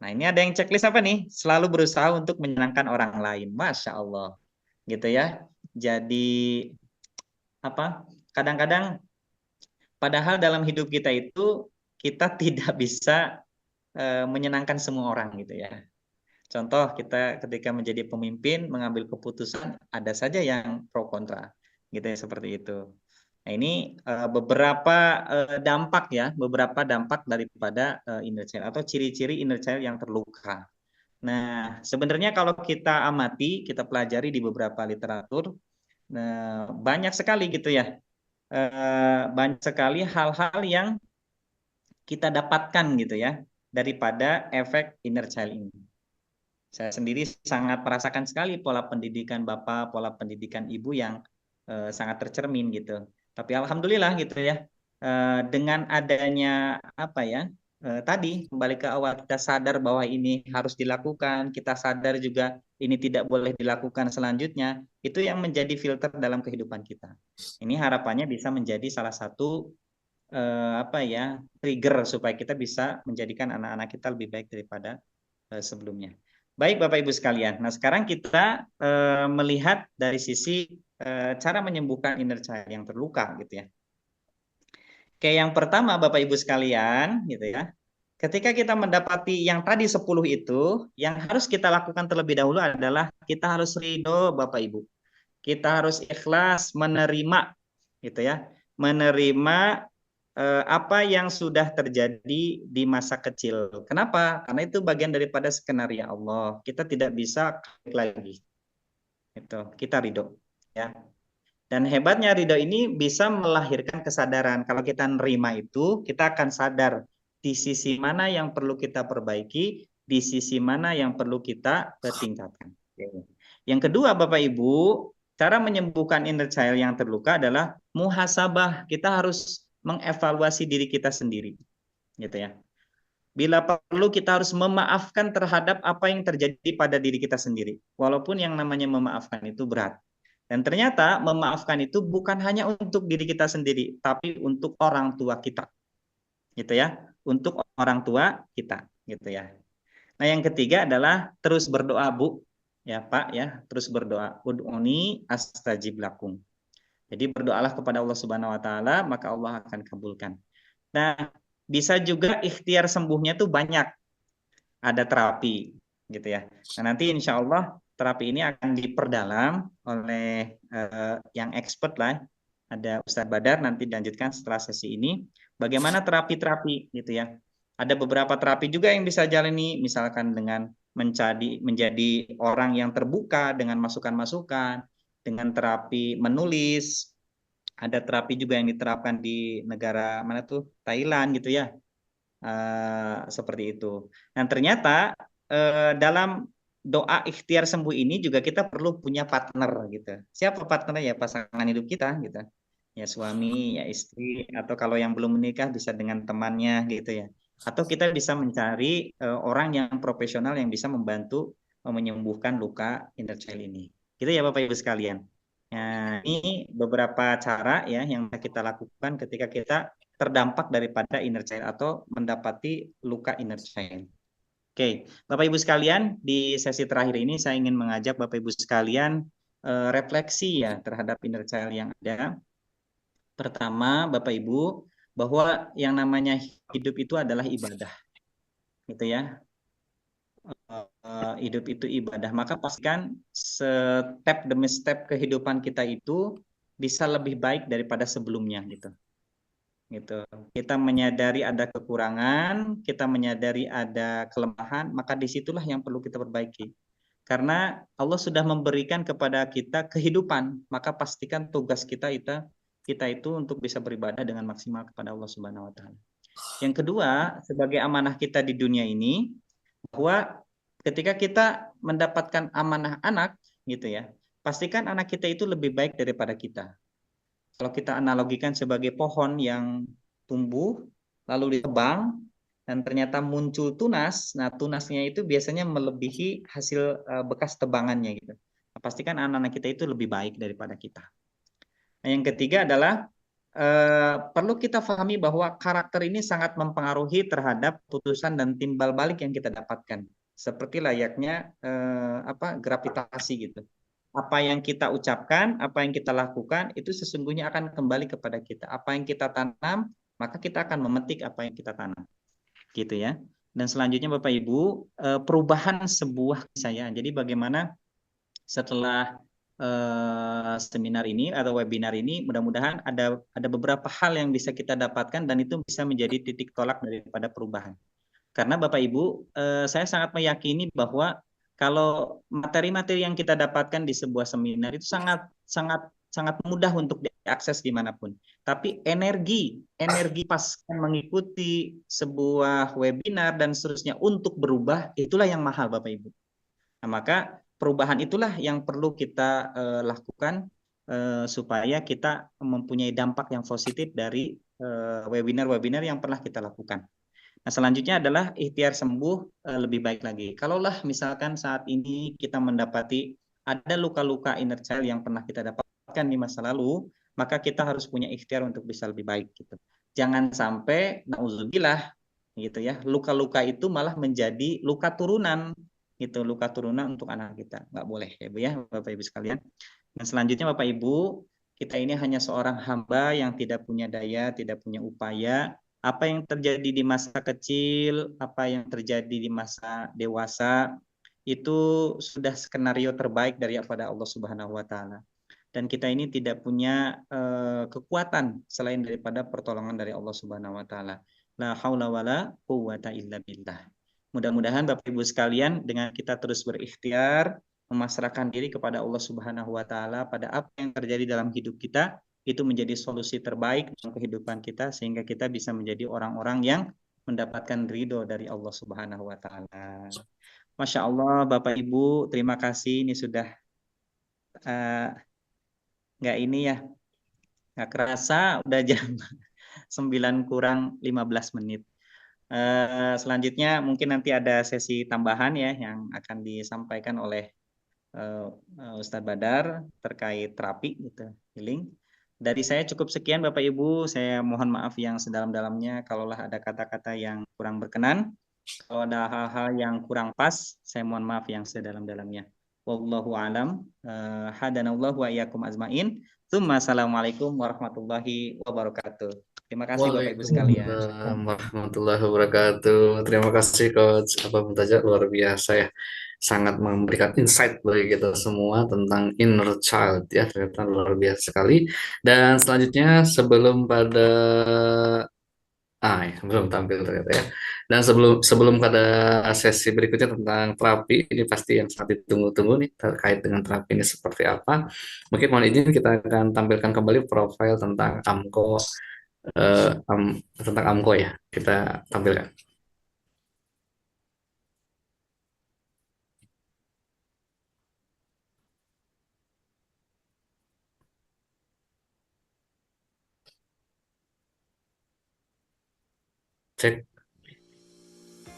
Nah, ini ada yang checklist apa nih? Selalu berusaha untuk menyenangkan orang lain. Masya Allah. Gitu ya. Jadi, kadang-kadang padahal dalam hidup kita itu, kita tidak bisa menyenangkan semua orang gitu ya. Contoh, kita ketika menjadi pemimpin, mengambil keputusan, ada saja yang pro kontra. Gitu ya, seperti itu. Nah, ini beberapa dampak daripada inner child atau ciri-ciri inner child yang terluka. Nah, sebenarnya kalau kita amati, kita pelajari di beberapa literatur, banyak sekali gitu ya, banyak sekali hal-hal yang kita dapatkan gitu ya daripada efek inner child ini. Saya sendiri sangat merasakan sekali pola pendidikan Bapak, pola pendidikan Ibu yang sangat tercermin gitu. Tapi alhamdulillah gitu ya, dengan adanya tadi kembali ke awal, kita sadar bahwa ini harus dilakukan, kita sadar juga ini tidak boleh dilakukan selanjutnya, itu yang menjadi filter dalam kehidupan kita. Ini harapannya bisa menjadi salah satu trigger supaya kita bisa menjadikan anak-anak kita lebih baik daripada sebelumnya. Baik Bapak Ibu sekalian. Nah, sekarang kita melihat dari sisi cara menyembuhkan inner child yang terluka gitu ya. Oke, yang pertama Bapak Ibu sekalian gitu ya. Ketika kita mendapati yang tadi 10 itu, yang harus kita lakukan terlebih dahulu adalah kita harus ridho Bapak Ibu. Kita harus ikhlas menerima gitu ya. Menerima apa yang sudah terjadi di masa kecil. Kenapa? Karena itu bagian daripada skenario Allah. Kita tidak bisa balik lagi. Itu kita ridho ya. Dan hebatnya ridho ini bisa melahirkan kesadaran. Kalau kita nerima itu, kita akan sadar di sisi mana yang perlu kita perbaiki, di sisi mana yang perlu kita tingkatkan. Yang kedua, Bapak Ibu, cara menyembuhkan inner child yang terluka adalah muhasabah. Kita harus mengevaluasi diri kita sendiri, gitu ya. Bila perlu kita harus memaafkan terhadap apa yang terjadi pada diri kita sendiri. Walaupun yang namanya memaafkan itu berat. Dan ternyata memaafkan itu bukan hanya untuk diri kita sendiri, tapi untuk orang tua kita. Gitu ya. Untuk orang tua kita, gitu ya. Nah, yang ketiga adalah terus berdoa, Bu. Ya, Pak ya, terus berdoa. Ud'uni astajib lakum. Jadi berdoalah kepada Allah Subhanahu wa taala, maka Allah akan kabulkan. Nah, bisa juga ikhtiar sembuhnya tuh banyak. Ada terapi gitu ya. Nah, nanti insya Allah terapi ini akan diperdalam oleh yang expert lah. Ada Ustadz Badar nanti dilanjutkan setelah sesi ini. Bagaimana terapi-terapi gitu ya. Ada beberapa terapi juga yang bisa jalani, misalkan dengan menjadi orang yang terbuka dengan masukan-masukan, dengan terapi menulis. Ada terapi juga yang diterapkan di negara mana tuh, Thailand gitu ya. Seperti itu. Dan ternyata dalam doa ikhtiar sembuh ini juga kita perlu punya partner gitu. Siapa partnernya? Ya pasangan hidup kita gitu. Ya suami, ya istri, atau kalau yang belum menikah bisa dengan temannya gitu ya. Atau kita bisa mencari orang yang profesional yang bisa membantu menyembuhkan luka inner child ini. Gitu ya Bapak Ibu sekalian. Nah, ini beberapa cara ya yang kita lakukan ketika kita terdampak daripada inner child atau mendapati luka inner child. Oke, Bapak Ibu sekalian, di sesi terakhir ini saya ingin mengajak Bapak Ibu sekalian refleksi ya terhadap inner child yang ada. Pertama, Bapak Ibu, bahwa yang namanya hidup itu adalah ibadah. Gitu ya. Hidup itu ibadah, maka pastikan step demi step kehidupan kita itu bisa lebih baik daripada sebelumnya gitu. Gitu. Kita menyadari ada kekurangan, kita menyadari ada kelemahan, maka disitulah yang perlu kita perbaiki. Karena Allah sudah memberikan kepada kita kehidupan, maka pastikan tugas kita itu untuk bisa beribadah dengan maksimal kepada Allah Subhanahu wa taala. Yang kedua, sebagai amanah kita di dunia ini, bahwa ketika kita mendapatkan amanah anak gitu ya, pastikan anak kita itu lebih baik daripada kita. Kalau kita analogikan sebagai pohon yang tumbuh, lalu ditebang, dan ternyata muncul tunas, nah tunasnya itu biasanya melebihi hasil bekas tebangannya gitu. Nah, pastikan anak-anak kita itu lebih baik daripada kita. Nah, yang ketiga adalah perlu kita pahami bahwa karakter ini sangat mempengaruhi terhadap putusan dan timbal balik yang kita dapatkan. Seperti layaknya gravitasi gitu. Apa yang kita ucapkan, apa yang kita lakukan, itu sesungguhnya akan kembali kepada kita. Apa yang kita tanam, maka kita akan memetik apa yang kita tanam. Gitu ya. Dan selanjutnya Bapak Ibu, perubahan sebuah kisah. Jadi bagaimana setelah seminar ini atau webinar ini, mudah-mudahan ada beberapa hal yang bisa kita dapatkan dan itu bisa menjadi titik tolak daripada perubahan. Karena Bapak Ibu, saya sangat meyakini bahwa kalau materi-materi yang kita dapatkan di sebuah seminar itu sangat mudah untuk diakses dimanapun. Tapi energi pas mengikuti sebuah webinar dan seterusnya untuk berubah, itulah yang mahal Bapak Ibu. Nah, maka perubahan itulah yang perlu kita lakukan supaya kita mempunyai dampak yang positif dari webinar-webinar yang pernah kita lakukan. Nah, selanjutnya adalah ikhtiar sembuh lebih baik lagi. Kalaulah misalkan saat ini kita mendapati ada luka-luka inner child yang pernah kita dapatkan di masa lalu, maka kita harus punya ikhtiar untuk bisa lebih baik gitu. Jangan sampai nauzubillah gitu ya, luka-luka itu malah menjadi luka turunan gitu, luka turunan untuk anak kita. Nggak boleh ya Bu ya, Bapak Ibu sekalian. Dan selanjutnya Bapak Ibu, kita ini hanya seorang hamba yang tidak punya daya, tidak punya upaya. Apa yang terjadi di masa kecil, apa yang terjadi di masa dewasa, itu sudah skenario terbaik daripada Allah Subhanahu wa taala. Dan kita ini tidak punya kekuatan selain daripada pertolongan dari Allah Subhanahu wa taala. La haula wala quwwata illa billah. Mudah-mudahan Bapak Ibu sekalian dengan kita terus berikhtiar memasrahkan diri kepada Allah Subhanahu wa taala pada apa yang terjadi dalam hidup kita itu menjadi solusi terbaik dalam kehidupan kita sehingga kita bisa menjadi orang-orang yang mendapatkan ridho dari Allah Subhanahu wa taala. Masya Allah Bapak Ibu, terima kasih ini sudah nggak ini ya, nggak kerasa udah jam 9 kurang 15 menit. Selanjutnya mungkin nanti ada sesi tambahan ya yang akan disampaikan oleh Ustadz Badar terkait terapi gitu, healing. Dari saya cukup sekian Bapak Ibu, saya mohon maaf yang sedalam-dalamnya kalaulah ada kata-kata yang kurang berkenan. Kalau ada hal-hal yang kurang pas, saya mohon maaf yang sedalam-dalamnya. Wallahu alam. Hadanallahu wa iyyakum ajmain. Assalamualaikum warahmatullahi wabarakatuh. Terima kasih Bapak Ibu sekalian. Waalaikumsalam warahmatullahi wabarakatuh. Terima kasih Coach Abah Muntaja, luar biasa ya. Sangat memberikan insight bagi kita semua tentang inner child ya, ternyata luar biasa sekali. Dan selanjutnya sebelum pada ya, belum tampil ternyata ya. Dan sebelum sebelum pada sesi berikutnya tentang terapi, ini pasti yang sangat ditunggu-tunggu nih terkait dengan terapi ini seperti apa. Mungkin mohon izin kita akan tampilkan kembali profil tentang tentang AMKO ya. Kita tampilkan. Cek.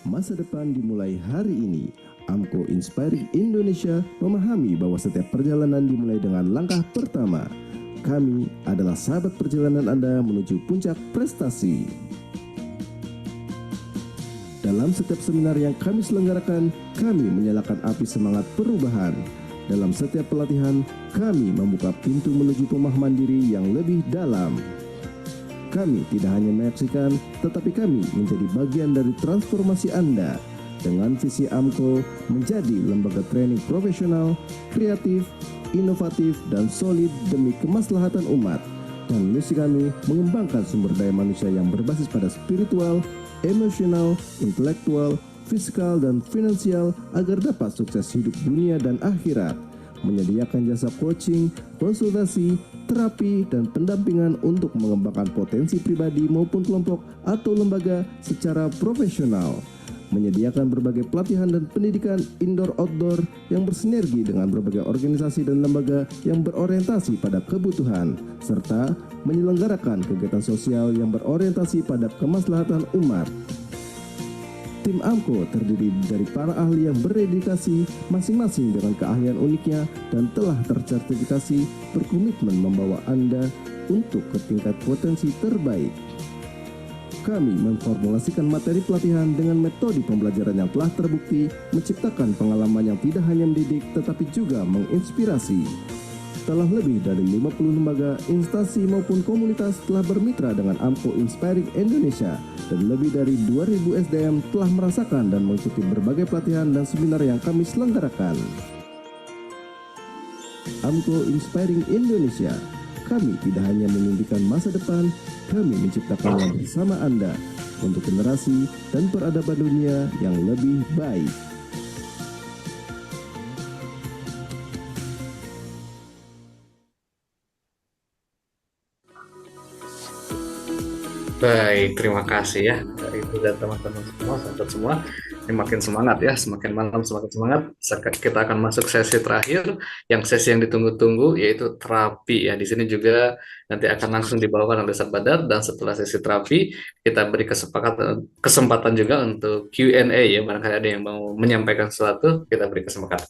Masa depan dimulai hari ini. AMKO Inspiring Indonesia memahami bahwa setiap perjalanan dimulai dengan langkah pertama. Kami adalah sahabat perjalanan Anda menuju puncak prestasi. Dalam setiap seminar yang kami selenggarakan, kami menyalakan api semangat perubahan. Dalam setiap pelatihan, kami membuka pintu menuju pemahaman diri yang lebih dalam. Kami tidak hanya menyaksikan, tetapi kami menjadi bagian dari transformasi Anda dengan visi AMKO menjadi lembaga training profesional, kreatif, inovatif, dan solid demi kemaslahatan umat. Dan misi kami mengembangkan sumber daya manusia yang berbasis pada spiritual, emosional, intelektual, fiskal, dan finansial agar dapat sukses hidup dunia dan akhirat. Menyediakan jasa coaching, konsultasi, terapi, dan pendampingan untuk mengembangkan potensi pribadi maupun kelompok atau lembaga secara profesional. Menyediakan berbagai pelatihan dan pendidikan indoor-outdoor yang bersinergi dengan berbagai organisasi dan lembaga yang berorientasi pada kebutuhan, serta menyelenggarakan kegiatan sosial yang berorientasi pada kemaslahatan umat. Tim AMKO terdiri dari para ahli yang berdedikasi masing-masing dengan keahlian uniknya dan telah tersertifikasi berkomitmen membawa Anda untuk ke tingkat potensi terbaik. Kami memformulasikan materi pelatihan dengan metode pembelajaran yang telah terbukti menciptakan pengalaman yang tidak hanya mendidik tetapi juga menginspirasi. Telah lebih dari 50 lembaga, instansi maupun komunitas telah bermitra dengan AMKO Inspiring Indonesia dan lebih dari 2.000 SDM telah merasakan dan mengikuti berbagai pelatihan dan seminar yang kami selenggarakan. AMKO Inspiring Indonesia, kami tidak hanya memimpikan masa depan, kami menciptakannya bersama Anda untuk generasi dan peradaban dunia yang lebih baik. Baik, terima kasih ya. Itu dan teman-teman semua, sahabat semua. Ini makin semangat ya, semakin malam semakin semangat. Kita akan masuk sesi terakhir, yang sesi yang ditunggu-tunggu yaitu terapi ya. Di sini juga nanti akan langsung dibawakan oleh Ustadz Badar, dan setelah sesi terapi kita beri kesempatan juga untuk Q&A ya. Barangkali ada yang mau menyampaikan sesuatu, kita beri kesempatan.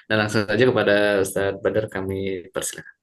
Dan langsung saja kepada Ustadz Badar kami persilakan.